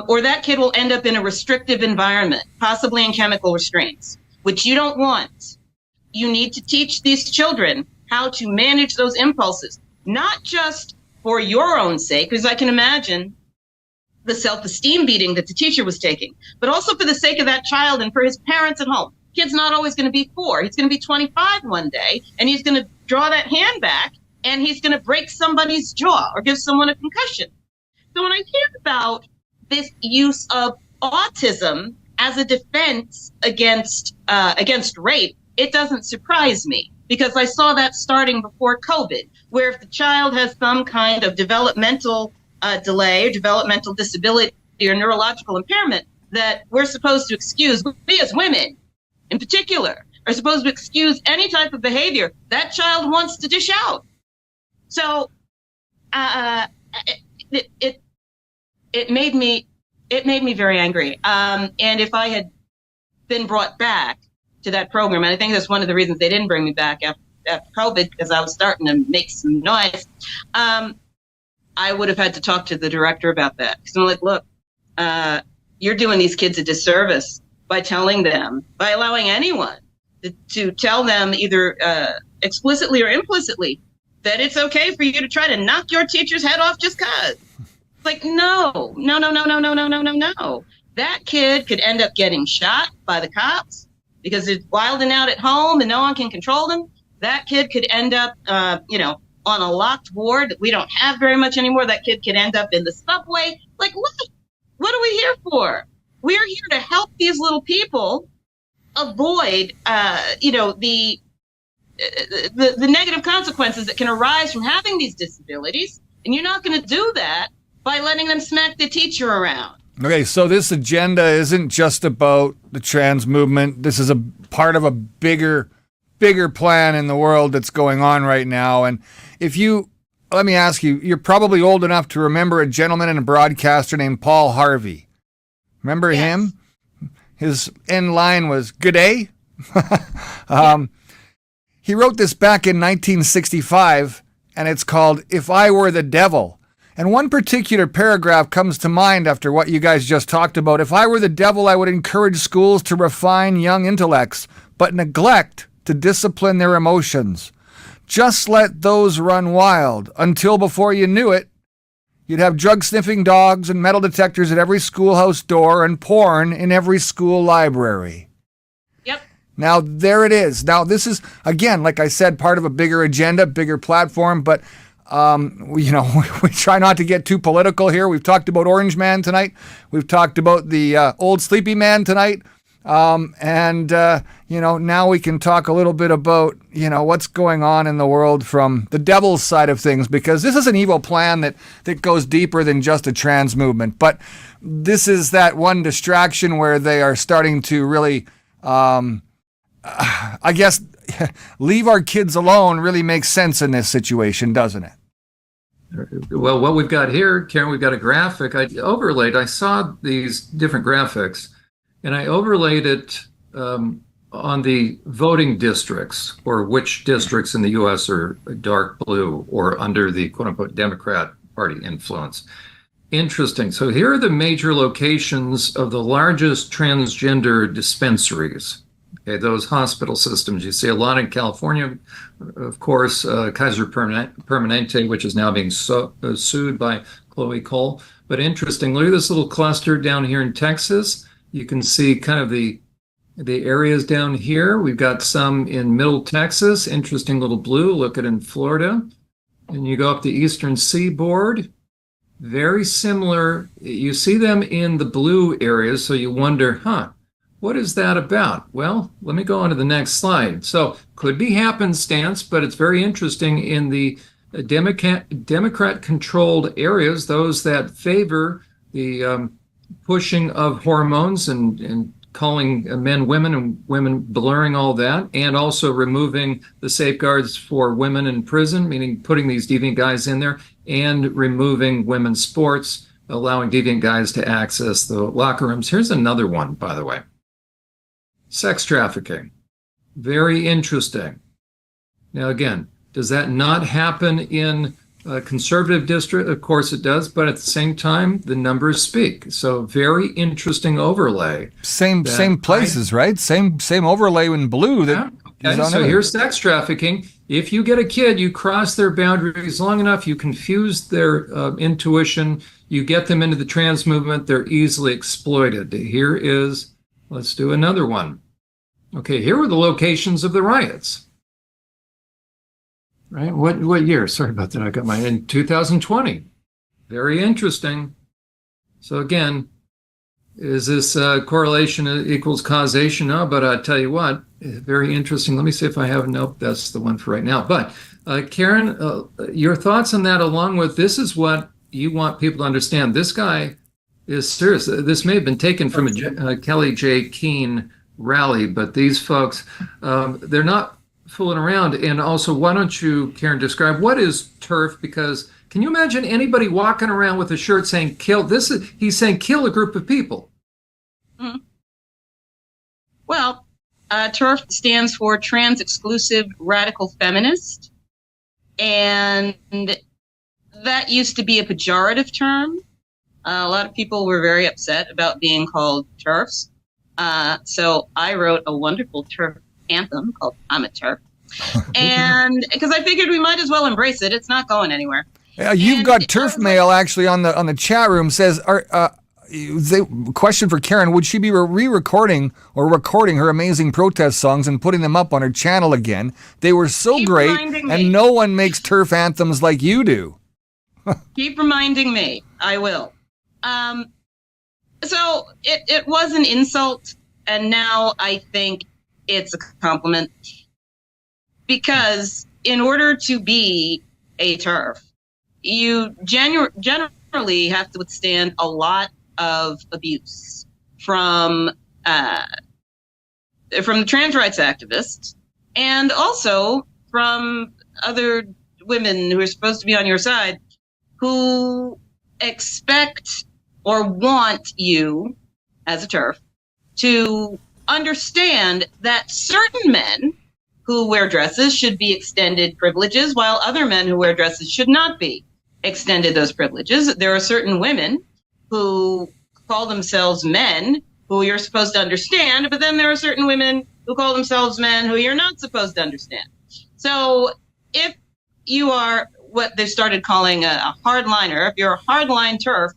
Or that kid will end up in a restrictive environment, possibly in chemical restraints, which you don't want. You need to teach these children how to manage those impulses, not just for your own sake, because I can imagine the self-esteem beating that the teacher was taking, but also for the sake of that child and for his parents at home. Kid's not always going to be 4. He's going to be 25 one day, and he's going to draw that hand back, and he's going to break somebody's jaw or give someone a concussion. So when I hear about this use of autism as a defense against rape, it doesn't surprise me, because I saw that starting before COVID, where if the child has some kind of developmental delay or developmental disability or neurological impairment, that we're supposed to excuse, we as women in particular are supposed to excuse any type of behavior that child wants to dish out. So it made me very angry. And if I had been brought back to that program, and I think that's one of the reasons they didn't bring me back after COVID, because I was starting to make some noise, I would have had to talk to the director about that. Because I'm like, look, you're doing these kids a disservice by allowing anyone to tell them either explicitly or implicitly that it's okay for you to try to knock your teacher's head off just because. It's like, no. That kid could end up getting shot by the cops because it's wilding out at home and no one can control them. That kid could end up, on a locked ward that we don't have very much anymore. That kid could end up in the subway. Like, look, what are we here for? We're here to help these little people avoid, the negative consequences that can arise from having these disabilities. And you're not going to do that by letting them smack the teacher around. Okay, so this agenda isn't just about the trans movement. This is a part of a bigger plan in the world that's going on right now. And let me ask you, you're probably old enough to remember a gentleman and a broadcaster named Paul Harvey. Remember him? His end line was, "Good day." He wrote this back in 1965, and it's called "If I Were the Devil." And one particular paragraph comes to mind after what you guys just talked about. If I were the devil, I would encourage schools to refine young intellects, but neglect to discipline their emotions. Just let those run wild until before you knew it, you'd have drug-sniffing dogs and metal detectors at every schoolhouse door and porn in every school library. Yep. Now, there it is. Now, this is, again, like I said, part of a bigger agenda, bigger platform, but we try not to get too political here. We've talked about Orange Man tonight. We've talked about the old sleepy man tonight. Now we can talk a little bit about, what's going on in the world from the devil's side of things, because this is an evil plan that goes deeper than just a trans movement. But this is that one distraction where they are starting to really, I guess, leave our kids alone really makes sense in this situation, doesn't it? Well, what we've got here, Karen, we've got a graphic. I saw these different graphics, and I overlaid it on the voting districts, or which districts in the U.S. are dark blue or under the quote-unquote Democrat Party influence. Interesting. So here are the major locations of the largest transgender dispensaries. Okay, those hospital systems. You see a lot in California, of course, Kaiser Permanente, which is now being sued by Chloe Cole. But interesting, look at this little cluster down here in Texas. You can see kind of the areas down here. We've got some in Middle Texas, interesting little blue. Look at in Florida. And you go up the Eastern Seaboard. Very similar. You see them in the blue areas, so you wonder, what is that about? Well, let me go on to the next slide. So could be happenstance, but it's very interesting in the Democrat-controlled areas, those that favor the pushing of hormones and calling men women and women blurring all that, and also removing the safeguards for women in prison, meaning putting these deviant guys in there, and removing women's sports, allowing deviant guys to access the locker rooms. Here's another one, by the way. Sex trafficking. Very interesting. Now, again, does that not happen in a conservative district? Of course it does, but at the same time, the numbers speak. So very interesting overlay. Same places, right? Same overlay in blue. Okay, so here's sex trafficking. If you get a kid, you cross their boundaries long enough, you confuse their intuition, you get them into the trans movement, they're easily exploited. Here is, let's do another one. Okay, here are the locations of the riots. Right, what year? Sorry about that, I got mine in 2020. Very interesting. So again, is this correlation equals causation? No, but I tell you what, very interesting. Let me see if I have, nope, that's the one for right now. But Karen, your thoughts on that, along with, this is what you want people to understand. This guy is serious. This may have been taken from a Kelly J. Keene rally, but these folks, they're not fooling around. And also, why don't you, Karen, describe what is TERF? Because can you imagine anybody walking around with a shirt saying kill? He's saying kill a group of people. Mm-hmm. Well, TERF stands for Trans Exclusive Radical Feminist. And that used to be a pejorative term. A lot of people were very upset about being called TERFs. So I wrote a wonderful TERF anthem called I'm a TERF. And because I figured we might as well embrace it. It's not going anywhere. You've got TERF mail actually on the chat room. Says, the question for Karen, would she be re-recording or recording her amazing protest songs and putting them up on her channel again? They were so great, and no one makes TERF anthems like you do. Keep reminding me. I will. So it was an insult, and now I think it's a compliment. Because in order to be a TERF, you generally have to withstand a lot of abuse from the trans rights activists, and also from other women who are supposed to be on your side, who expect or want you, as a TERF, to understand that certain men who wear dresses should be extended privileges, while other men who wear dresses should not be extended those privileges. There are certain women who call themselves men who you're supposed to understand, but then there are certain women who call themselves men who you're not supposed to understand. So if you are what they started calling a hardliner, if you're a hardline TERF,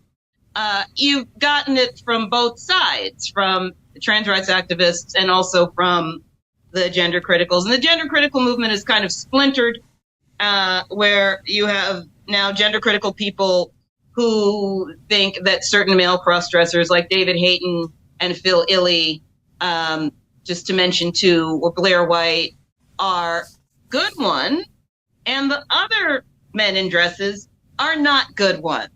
you've gotten it from both sides, from the trans rights activists and also from the gender criticals. And the gender critical movement is kind of splintered, where you have now gender critical people who think that certain male cross-dressers like David Hayton and Phil Illey, just to mention two, or Blair White, are good ones, and the other men in dresses are not good ones.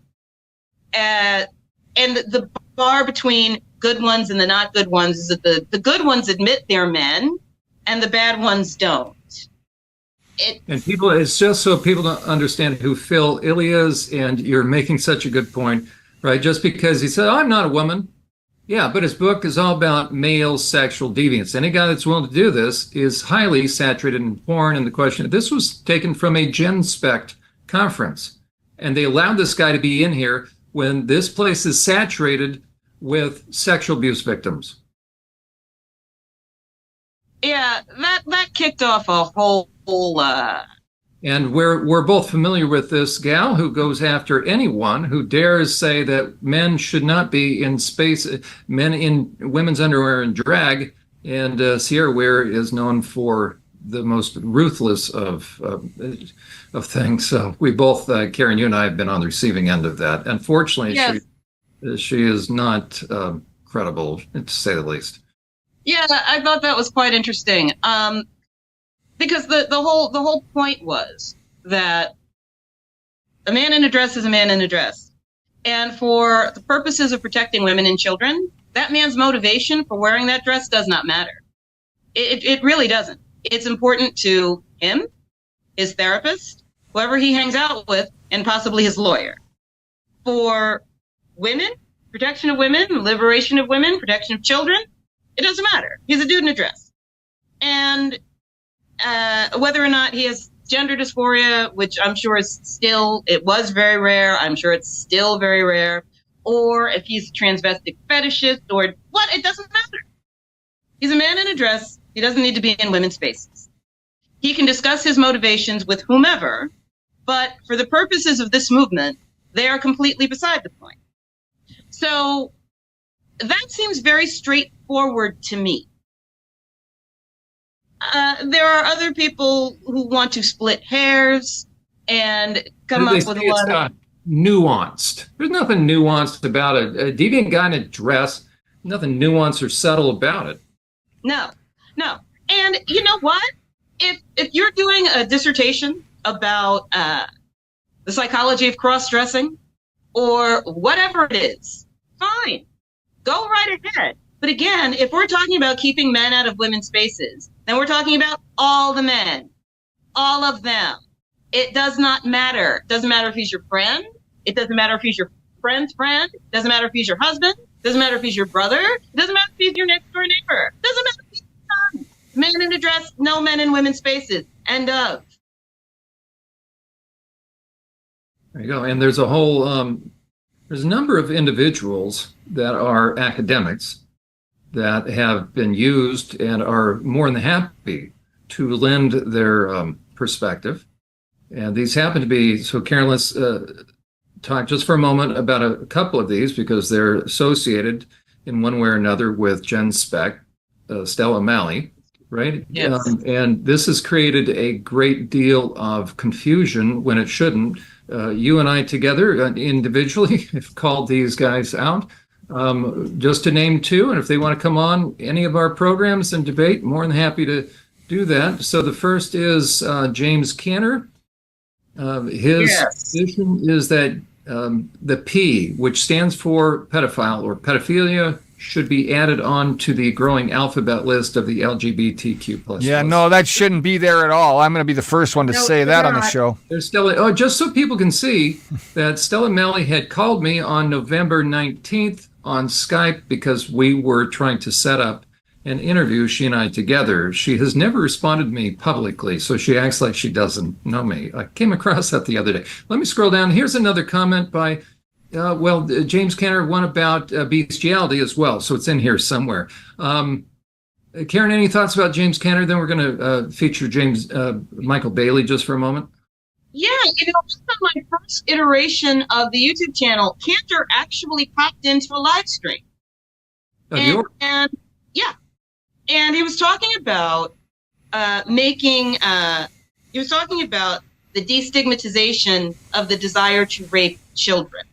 And the bar between good ones and the not good ones is that the good ones admit they're men and the bad ones don't. It's just so people don't understand who Phil Illey is, and you're making such a good point, right? Just because he said, I'm not a woman. Yeah, but his book is all about male sexual deviance. Any guy that's willing to do this is highly saturated in porn. And the question, this was taken from a Gen Spect conference, and they allowed this guy to be in here when this place is saturated with sexual abuse victims. Yeah, that kicked off a whole and we're both familiar with this gal who goes after anyone who dares say that men should not be in space, men in women's underwear and drag. And Sierra Ware is known for the most ruthless of things. So we both, Karen, you and I have been on the receiving end of that. Unfortunately, yes. She is not credible, to say the least. Yeah, I thought that was quite interesting. Because the whole point was that a man in a dress is a man in a dress. And for the purposes of protecting women and children, that man's motivation for wearing that dress does not matter. It really doesn't. It's important to him, his therapist, whoever he hangs out with, and possibly his lawyer. For women, protection of women, liberation of women, protection of children, it doesn't matter. He's a dude in a dress. And whether or not he has gender dysphoria, which I'm sure it was very rare. I'm sure it's still very rare. Or if he's a transvestic fetishist or what, it doesn't matter. He's a man in a dress. He doesn't need to be in women's spaces. He can discuss his motivations with whomever, but for the purposes of this movement, they are completely beside the point. So that seems very straightforward to me. There are other people who want to split hairs and come up with a lot of nuanced. There's nothing nuanced about it. A deviant guy in a dress, nothing nuanced or subtle about it. No. And you know what? If you're doing a dissertation about the psychology of cross-dressing or whatever it is, fine. Go right ahead. But again, if we're talking about keeping men out of women's spaces, then we're talking about all the men, all of them. It does not matter. It doesn't matter if he's your friend. It doesn't matter if he's your friend's friend. It doesn't matter if he's your husband. It doesn't matter if he's your brother. It doesn't matter if he's your next door neighbor. It doesn't matter if he's your son. Men in a dress, no men in women's spaces. End of. There you go. And there's a whole, there's a number of individuals that are academics that have been used and are more than happy to lend their perspective. And these happen to be, so Karen, let's talk just for a moment about a couple of these because they're associated in one way or another with Gen Spec, Stella Malley, right? Yes. And this has created a great deal of confusion when it shouldn't. You and I together individually have called these guys out. Just to name two, and if they want to come on any of our programs and debate, more than happy to do that. So the first is James Canner. His position is that the P, which stands for pedophile or pedophilia, should be added on to the growing alphabet list of the LGBTQ+. Yeah, no, that shouldn't be there at all. I'm going to be the first one to say that on the show. There's Stella. Just so people can see that Stella Malley had called me on November 19th on Skype because we were trying to set up an interview, she and I together. She has never responded to me publicly, so she acts like she doesn't know me. I came across that the other day. Let me scroll down. Here's another comment by, James Canner, one about bestiality as well, so it's in here somewhere. Karen, any thoughts about James Canner? Then we're going to feature Michael Bailey just for a moment. Yeah, just on my first iteration of the YouTube channel, Cantor actually popped into a live stream. And he was talking about he was talking about the destigmatization of the desire to rape children.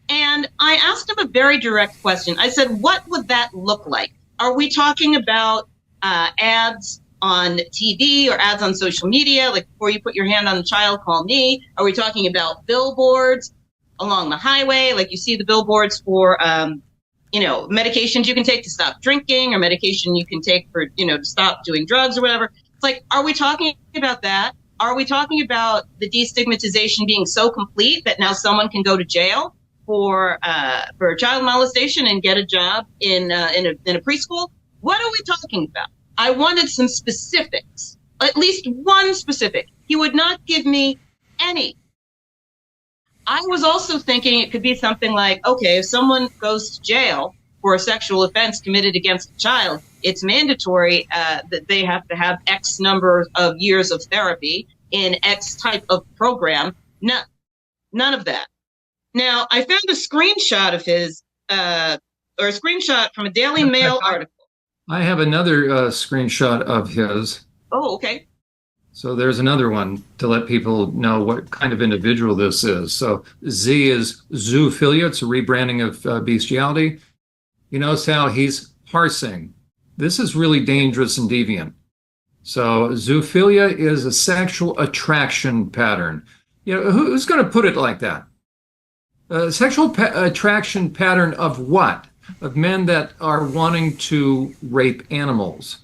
And I asked him a very direct question. I said, what would that look like? Are we talking about ads on TV or ads on social media, like before you put your hand on the child, call me? Are we talking about billboards along the highway, like you see the billboards for, medications you can take to stop drinking, or medication you can take for, to stop doing drugs or whatever? It's like, are we talking about that? Are we talking about the destigmatization being so complete that now someone can go to jail for child molestation and get a job in a preschool? What are we talking about? I wanted some specifics, at least one specific. He would not give me any. I was also thinking it could be something like, okay, if someone goes to jail for a sexual offense committed against a child, it's mandatory that they have to have X number of years of therapy in X type of program. None of that. Now, I found a screenshot of his, or a screenshot from a Daily Mail article. I have another screenshot of his. Oh, okay. So there's another one to let people know what kind of individual this is. So Z is zoophilia. It's a rebranding of bestiality. You notice how he's parsing. This is really dangerous and deviant. So zoophilia is a sexual attraction pattern. Who's going to put it like that? Sexual attraction pattern of what? Of men that are wanting to rape animals.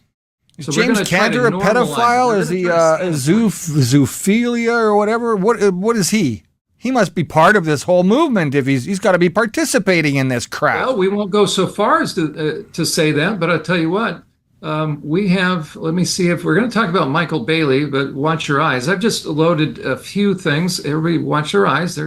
Is James Cantor a pedophile? Is he zoophilia or whatever? What is he? He must be part of this whole movement if he's got to be participating in this crap. Well, we won't go so far as to say that, but I'll tell you what. We have, let me see if we're going to talk about Michael Bailey, but watch your eyes. I've just loaded a few things. Everybody watch your eyes.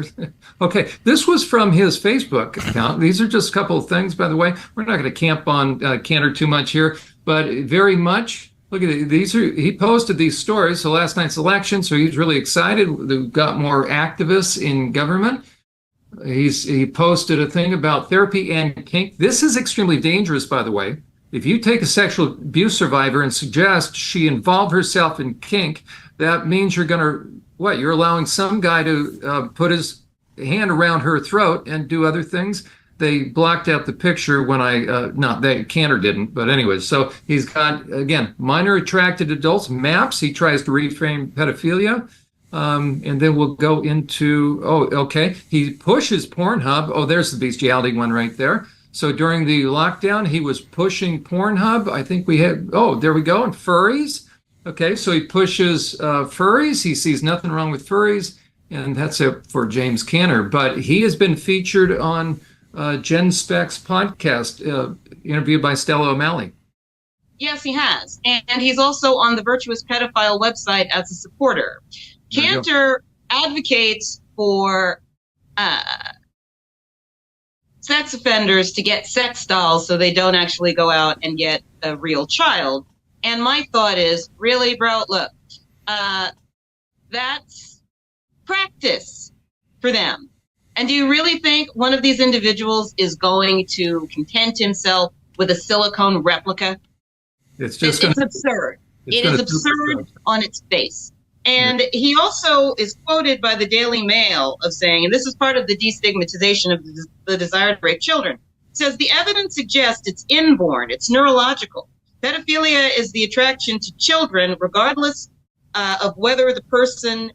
Okay, this was from his Facebook account. These are just a couple of things, by the way. We're not going to camp on Cantor too much here, but very much. Look at it. He posted these stories. So last night's election, so he's really excited. We've got more activists in government. He posted a thing about therapy and kink. This is extremely dangerous, by the way. If you take a sexual abuse survivor and suggest she involve herself in kink, that means you're allowing some guy to put his hand around her throat and do other things. They blocked out the picture when Cantor didn't, but anyway, so he's got, again, minor attracted adults, MAPS. He tries to reframe pedophilia. And then we'll go into, he pushes Pornhub. Oh, there's the bestiality one right there. So during the lockdown, he was pushing Pornhub. I think we had, there we go, and furries. Okay, so he pushes furries. He sees nothing wrong with furries, and that's it for James Cantor. But he has been featured on Jen Speck's podcast, interviewed by Stella O'Malley. Yes, he has. And he's also on the Virtuous Pedophile website as a supporter. Cantor advocates for sex offenders to get sex dolls so they don't actually go out and get a real child. And my thought is, really, bro, look, that's practice for them. And do you really think one of these individuals is going to content himself with a silicone replica? It's absurd. It is absurd on its face. And he also is quoted by the Daily Mail of saying, and this is part of the destigmatization of the desire to rape children, says the evidence suggests it's inborn, it's neurological. Pedophilia is the attraction to children, regardless of whether the person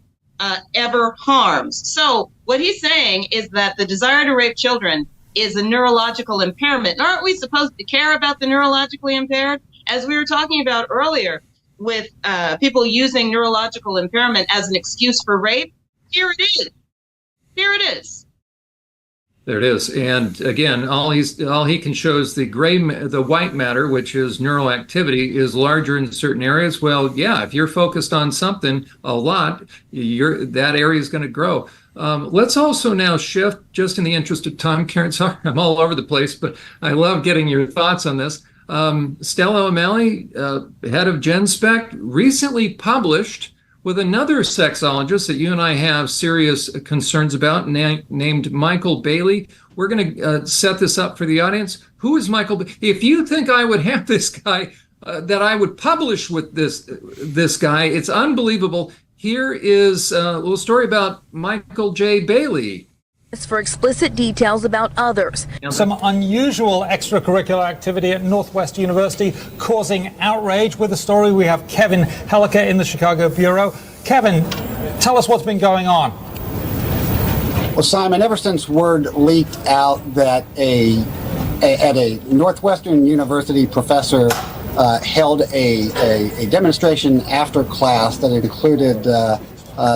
ever harms. So what he's saying is that the desire to rape children is a neurological impairment. And aren't we supposed to care about the neurologically impaired? As we were talking about earlier, with people using neurological impairment as an excuse for rape, here it is. Here it is. There it is. And again, all he can show is the white matter, which is neural activity, is larger in certain areas. Well, yeah, if you're focused on something a lot, that area is going to grow. Let's also now shift, just in the interest of time, Karen. Sorry, I'm all over the place, but I love getting your thoughts on this. Stella O'Malley, head of GenSpec, recently published with another sexologist that you and I have serious concerns about, named Michael Bailey. We're going to set this up for the audience. Who is Michael? If you think I would have this guy, that I would publish with this guy, it's unbelievable. Here is a little story about Michael J. Bailey. For explicit details about others. Some unusual extracurricular activity at Northwest University causing outrage. With the story, we have Kevin Helliker in the Chicago Bureau. Kevin, tell us what's been going on. Well, Simon, ever since word leaked out that at a Northwestern University professor held a demonstration after class that included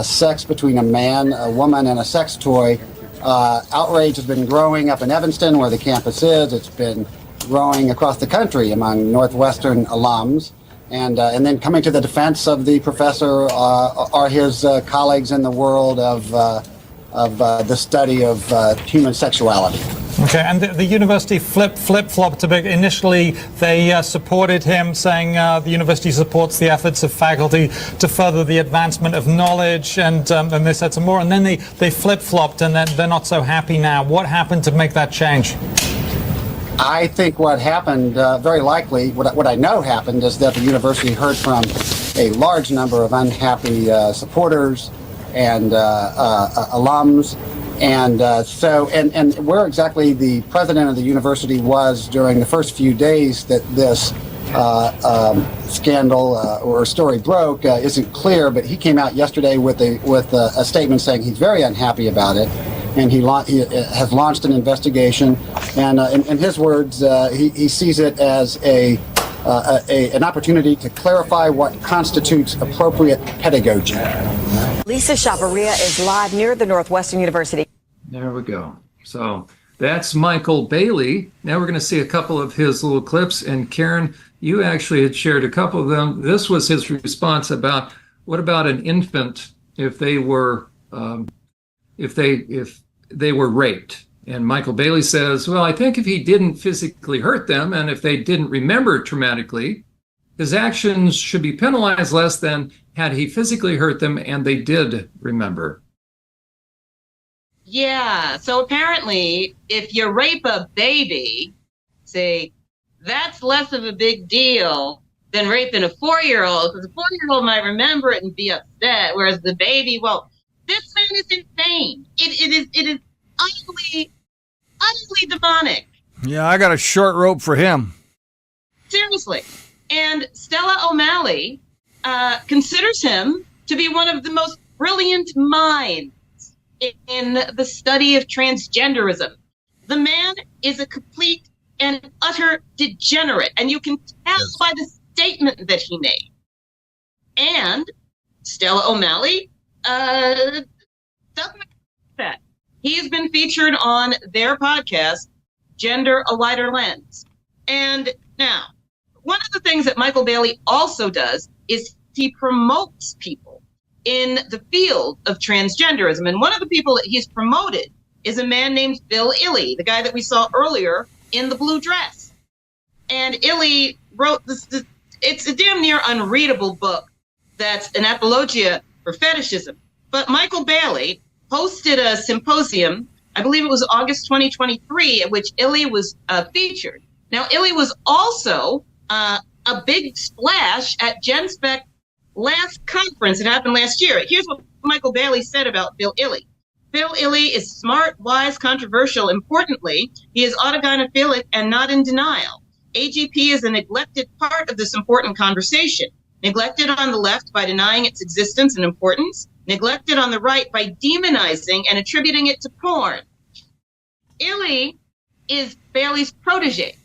sex between a man, a woman, and a sex toy, outrage has been growing up in Evanston, where the campus is. It's been growing across the country among Northwestern alums. And then coming to the defense of the professor are his colleagues in the world of the study of human sexuality. Okay, and the university flip-flopped a bit. Initially, they supported him, saying the university supports the efforts of faculty to further the advancement of knowledge, and they said some more, and then they flip-flopped, and they're not so happy now. What happened to make that change? I think what happened, very likely, what I know happened, is that the university heard from a large number of unhappy supporters and alums. And and where exactly the president of the university was during the first few days that this scandal or story broke isn't clear. But he came out yesterday with a statement saying he's very unhappy about it, and he has launched an investigation. And in his words, he sees it as an opportunity to clarify what constitutes appropriate pedagogy. Lisa Chavarria is live near the Northwestern University. There we go. So that's Michael Bailey. Now we're going to see a couple of his little clips. And Karen, you actually had shared a couple of them. This was his response about what about an infant if they were if they were raped. And Michael Bailey says, well, I think if he didn't physically hurt them and if they didn't remember traumatically, his actions should be penalized less than had he physically hurt them and they did remember. Yeah, so apparently, if you rape a baby, say, that's less of a big deal than raping a 4-year-old, because a 4-year-old might remember it and be upset, whereas the baby, well, this man is insane. It is utterly demonic. Yeah, I got a short rope for him. Seriously. And Stella O'Malley considers him to be one of the most brilliant minds in the study of transgenderism. The man is a complete and utter degenerate, and you can tell by the statement that he made. And Stella O'Malley doesn't accept that. He has been featured on their podcast, Gender A Wider Lens. And now, one of the things that Michael Bailey also does is he promotes people in the field of transgenderism. And one of the people that he's promoted is a man named Bill Illey, the guy that we saw earlier in the blue dress. And Illey wrote this, it's a damn near unreadable book that's an apologia for fetishism. But Michael Bailey hosted a symposium, I believe it was August 2023, at which Illey was featured. Now, Illey was also a big splash at GenSpec last conference. It happened last year. Here's what Michael Bailey said about Bill Illey. Bill Illey is smart, wise, controversial. Importantly, he is autogynephilic and not in denial. AGP is a neglected part of this important conversation. Neglected on the left by denying its existence and importance. Neglected on the right by demonizing and attributing it to porn. Illey is Bailey's protege.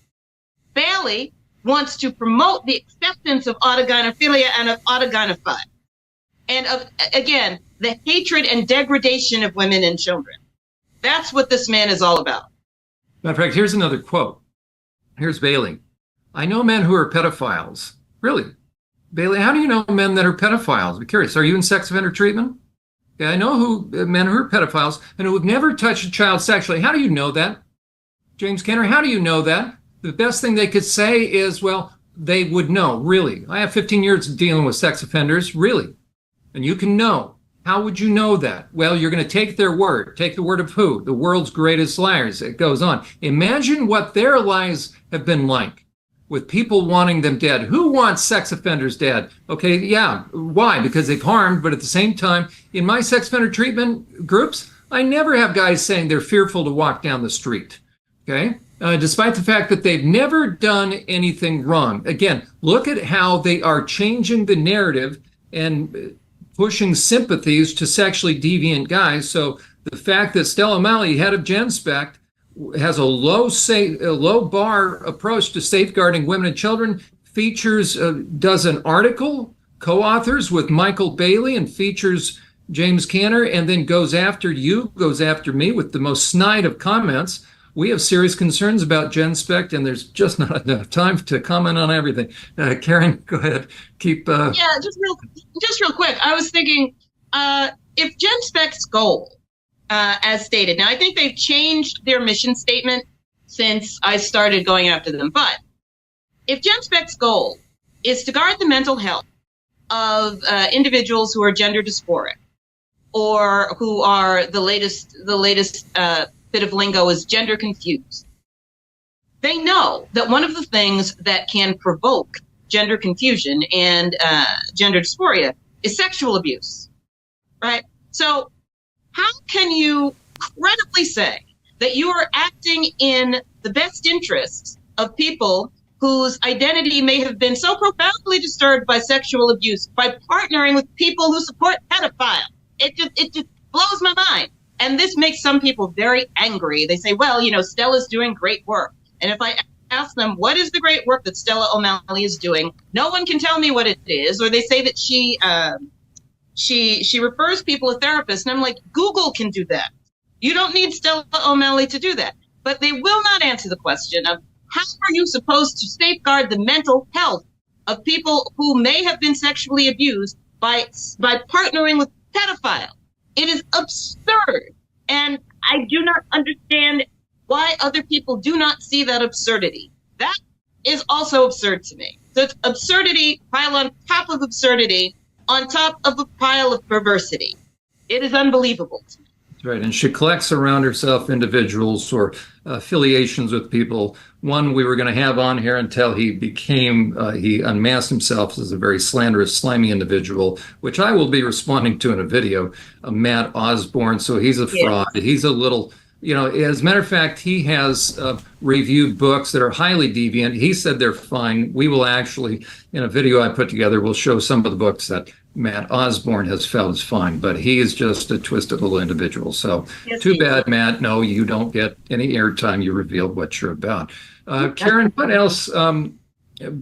Bailey wants to promote the acceptance of autogynephilia and of autogynephy, and of, again, the hatred and degradation of women and children. That's what this man is all about. Matter of fact, here's another quote. Here's Bailey. I know men who are pedophiles. Really? Bailey, how do you know men that are pedophiles? I'm curious. Are you in sex offender treatment? Yeah, I know men who are pedophiles and who have never touched a child sexually. How do you know that? James Kenner, how do you know that? The best thing they could say is, well, they would know. Really? I have 15 years dealing with sex offenders. Really? And you can know. How would you know that? Well, you're going to take their word. Take the word of who? The world's greatest liars. It goes on. Imagine what their lies have been like, with people wanting them dead. Who wants sex offenders dead? Okay, yeah. Why? Because they've harmed, but at the same time, in my sex offender treatment groups, I never have guys saying they're fearful to walk down the street. Okay? Despite the fact that they've never done anything wrong. Again, look at how they are changing the narrative and pushing sympathies to sexually deviant guys. So the fact that Stella O'Malley, head of GenSpect, has a low bar approach to safeguarding women and children, does an article, co-authors with Michael Bailey, and features James Canner, and then goes after me with the most snide of comments. We have serious concerns about GenSpect, and there's just not enough time to comment on everything. Karen, go ahead. Yeah, just real quick. I was thinking, if GenSpect's goal, as stated, now I think they've changed their mission statement since I started going after them, but if GenSpect's goal is to guard the mental health of individuals who are gender dysphoric, or who are the latest bit of lingo is gender confused, they know that one of the things that can provoke gender confusion and gender dysphoria is sexual abuse, right? So how can you credibly say that you are acting in the best interests of people whose identity may have been so profoundly disturbed by sexual abuse by partnering with people who support pedophiles? It just blows my mind. And this makes some people very angry. They say, well, Stella's doing great work. And if I ask them, what is the great work that Stella O'Malley is doing? No one can tell me what it is. Or they say that she refers people to therapists. And I'm like, Google can do that. You don't need Stella O'Malley to do that. But they will not answer the question of how are you supposed to safeguard the mental health of people who may have been sexually abused by partnering with pedophiles? It is absurd. And I do not understand why other people do not see that absurdity. That is also absurd to me. So it's absurdity piled on top of absurdity on top of a pile of perversity. It is unbelievable to me. That's right. And she collects around herself individuals or affiliations with people. One we were going to have on here until he unmasked himself as a very slanderous, slimy individual, which I will be responding to in a video, Matt Osborne. So he's a fraud. Yes. He's a little, as a matter of fact, he has reviewed books that are highly deviant. He said they're fine. We will actually, in a video I put together, we'll show some of the books that Matt Osborne has felt is fine, but he is just a twisted little individual. So yes, too bad, Matt. No, you don't get any airtime. You revealed what you're about. Karen, what else,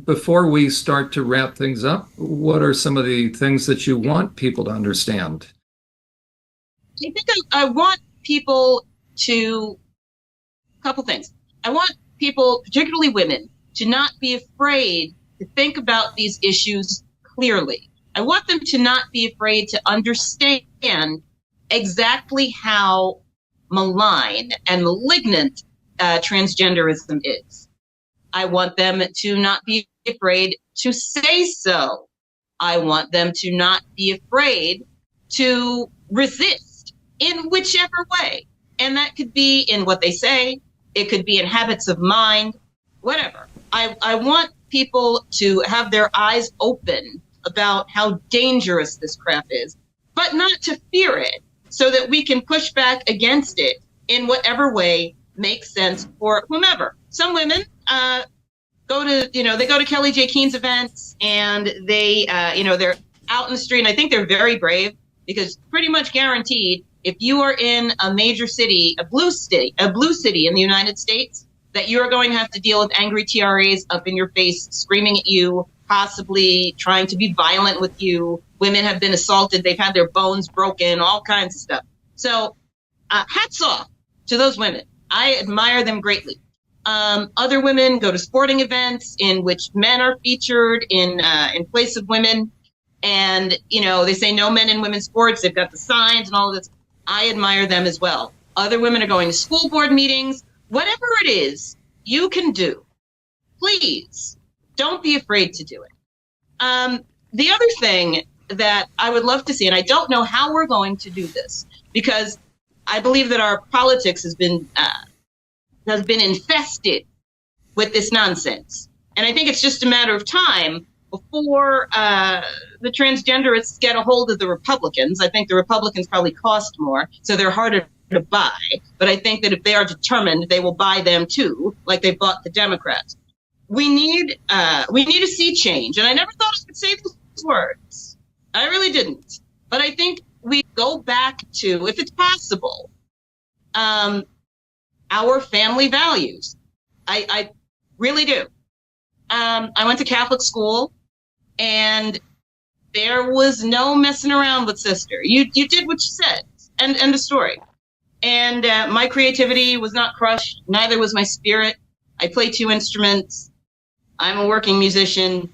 before we start to wrap things up, what are some of the things that you want people to understand? I think I want people to, a couple things. I want people, particularly women, to not be afraid to think about these issues clearly. I want them to not be afraid to understand exactly how malign and malignant transgenderism is. I want them to not be afraid to say so. I want them to not be afraid to resist in whichever way. And that could be in what they say. It could be in habits of mind, whatever. I want people to have their eyes open about how dangerous this crap is, but not to fear it, so that we can push back against it in whatever way makes sense for whomever. Some women go to Kelly J. Keene's events, and they they're out in the street, and I think they're very brave, because pretty much guaranteed, if you are in a major city, a blue city in the United States, that you are going to have to deal with angry TRAs up in your face, screaming at you, possibly trying to be violent with you. Women have been assaulted. They've had their bones broken, all kinds of stuff. So hats off to those women. I admire them greatly. Other women go to sporting events in which men are featured in place of women. And, they say no men in women's sports. They've got the signs and all of this. I admire them as well. Other women are going to school board meetings. Whatever it is you can do, please don't be afraid to do it. The other thing that I would love to see, and I don't know how we're going to do this, because I believe that our politics has been infested with this nonsense. And I think it's just a matter of time before the transgenderists get a hold of the Republicans. I think the Republicans probably cost more, so they're harder to buy. But I think that if they are determined, they will buy them too, like they bought the Democrats. We need a sea change. And I never thought I would say these words. I really didn't. But I think we go back to, if it's possible, our family values. I really do. I went to Catholic school, and there was no messing around with sister. You did what you said, and the story. And my creativity was not crushed. Neither was my spirit. I play 2 instruments. I'm a working musician.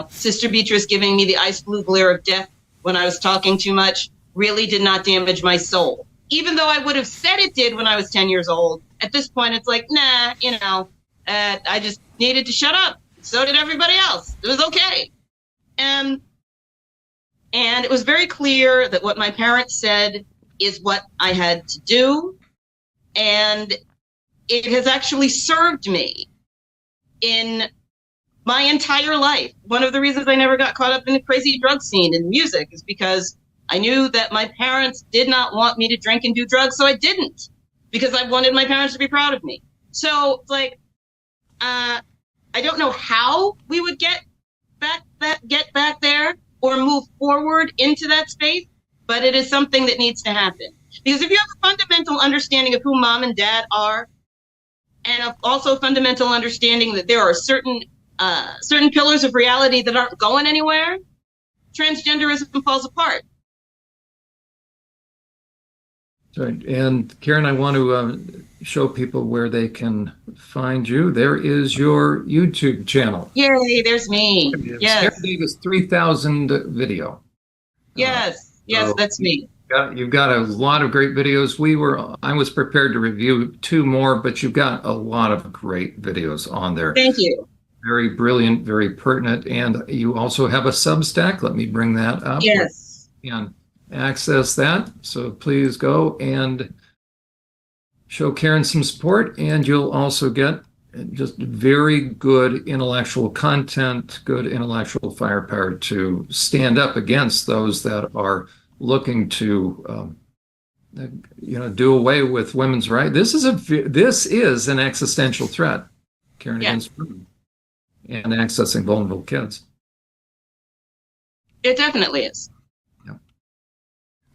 Sister Beatrice giving me the ice blue glare of death when I was talking too much really did not damage my soul. Even though I would have said it did when I was 10 years old, at this point it's like, nah, I just needed to shut up. So did everybody else. It was okay. And it was very clear that what my parents said is what I had to do. And it has actually served me in my entire life. One of the reasons I never got caught up in the crazy drug scene in music is because I knew that my parents did not want me to drink and do drugs, so I didn't, because I wanted my parents to be proud of me. So, I don't know how we would get back there or move forward into that space, but it is something that needs to happen. Because if you have a fundamental understanding of who mom and dad are, and also a fundamental understanding that there are certain pillars of reality that aren't going anywhere, transgenderism falls apart. Right. And Karen, I want to show people where they can find you. There is your YouTube channel. Yay, there's me. Yes. Karen Davis 3000 video. Yes, so that's me. You've got a lot of great videos. I was prepared to review 2 more, but you've got a lot of great videos on there. Thank you. Very brilliant, very pertinent. And you also have a Substack. Let me bring that up. Yes. And access that. So please go and show Karen some support, and you'll also get just very good intellectual content, good intellectual firepower to stand up against those that are looking to do away with women's rights. This is an existential threat, Karen, against women and accessing vulnerable kids. It definitely is. Yeah.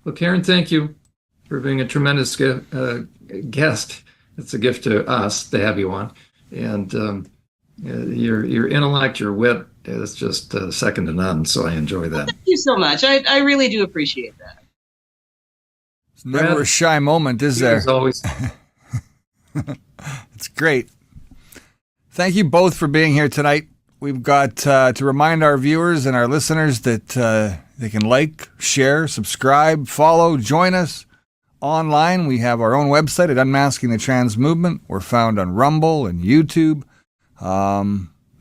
Well, Karen, thank you for being a tremendous guest. It's a gift to us to have you on, and your intellect, your wit is just second to none. So I enjoy that. Well, thank you so much. I really do appreciate that. It's never a shy moment, is there? As always. It's great. Thank you both for being here tonight. We've got to remind our viewers and our listeners that they can like, share, subscribe, follow, join us online. We have our own website at Unmasking the Trans Movement. We're found on Rumble and YouTube.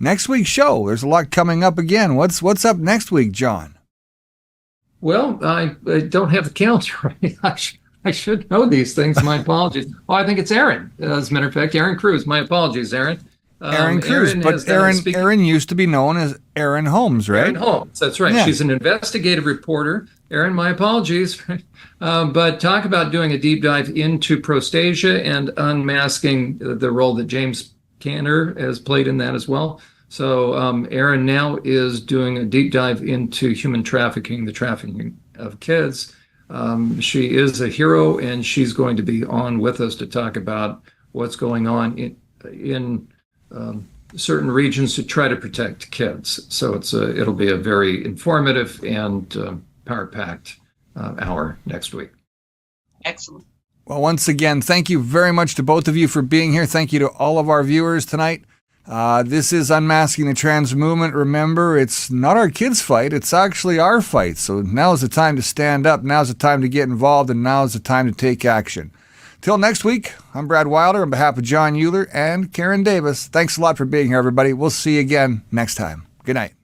Next week's show, there's a lot coming up again. What's up next week, John? Well, I don't have the calendar right. I should know these things. My apologies. Oh, I think it's Aaron. As a matter of fact, Aaron Cruz. My apologies, Aaron. Aaron Cruz, but Aaron used to be known as Aaron Holmes, right? Aaron Holmes, that's right. Yeah. She's an investigative reporter. Aaron, my apologies. But talk about doing a deep dive into prostasia and unmasking the role that James Cantor has played in that as well. So Aaron now is doing a deep dive into human trafficking, the trafficking of kids. She is a hero, and she's going to be on with us to talk about what's going on in certain regions to try to protect kids. So it'll be a very informative and power-packed hour next week. Excellent. Well, once again, thank you very much to both of you for being here. Thank you to all of our viewers tonight. This is Unmasking the Trans Movement. Remember, it's not our kids' fight, it's actually our fight. So now's the time to stand up, now's the time to get involved, and now's the time to take action. Till next week, I'm Brad Wilder on behalf of John Uhler and Karen Davis. Thanks a lot for being here, everybody. We'll see you again next time. Good night.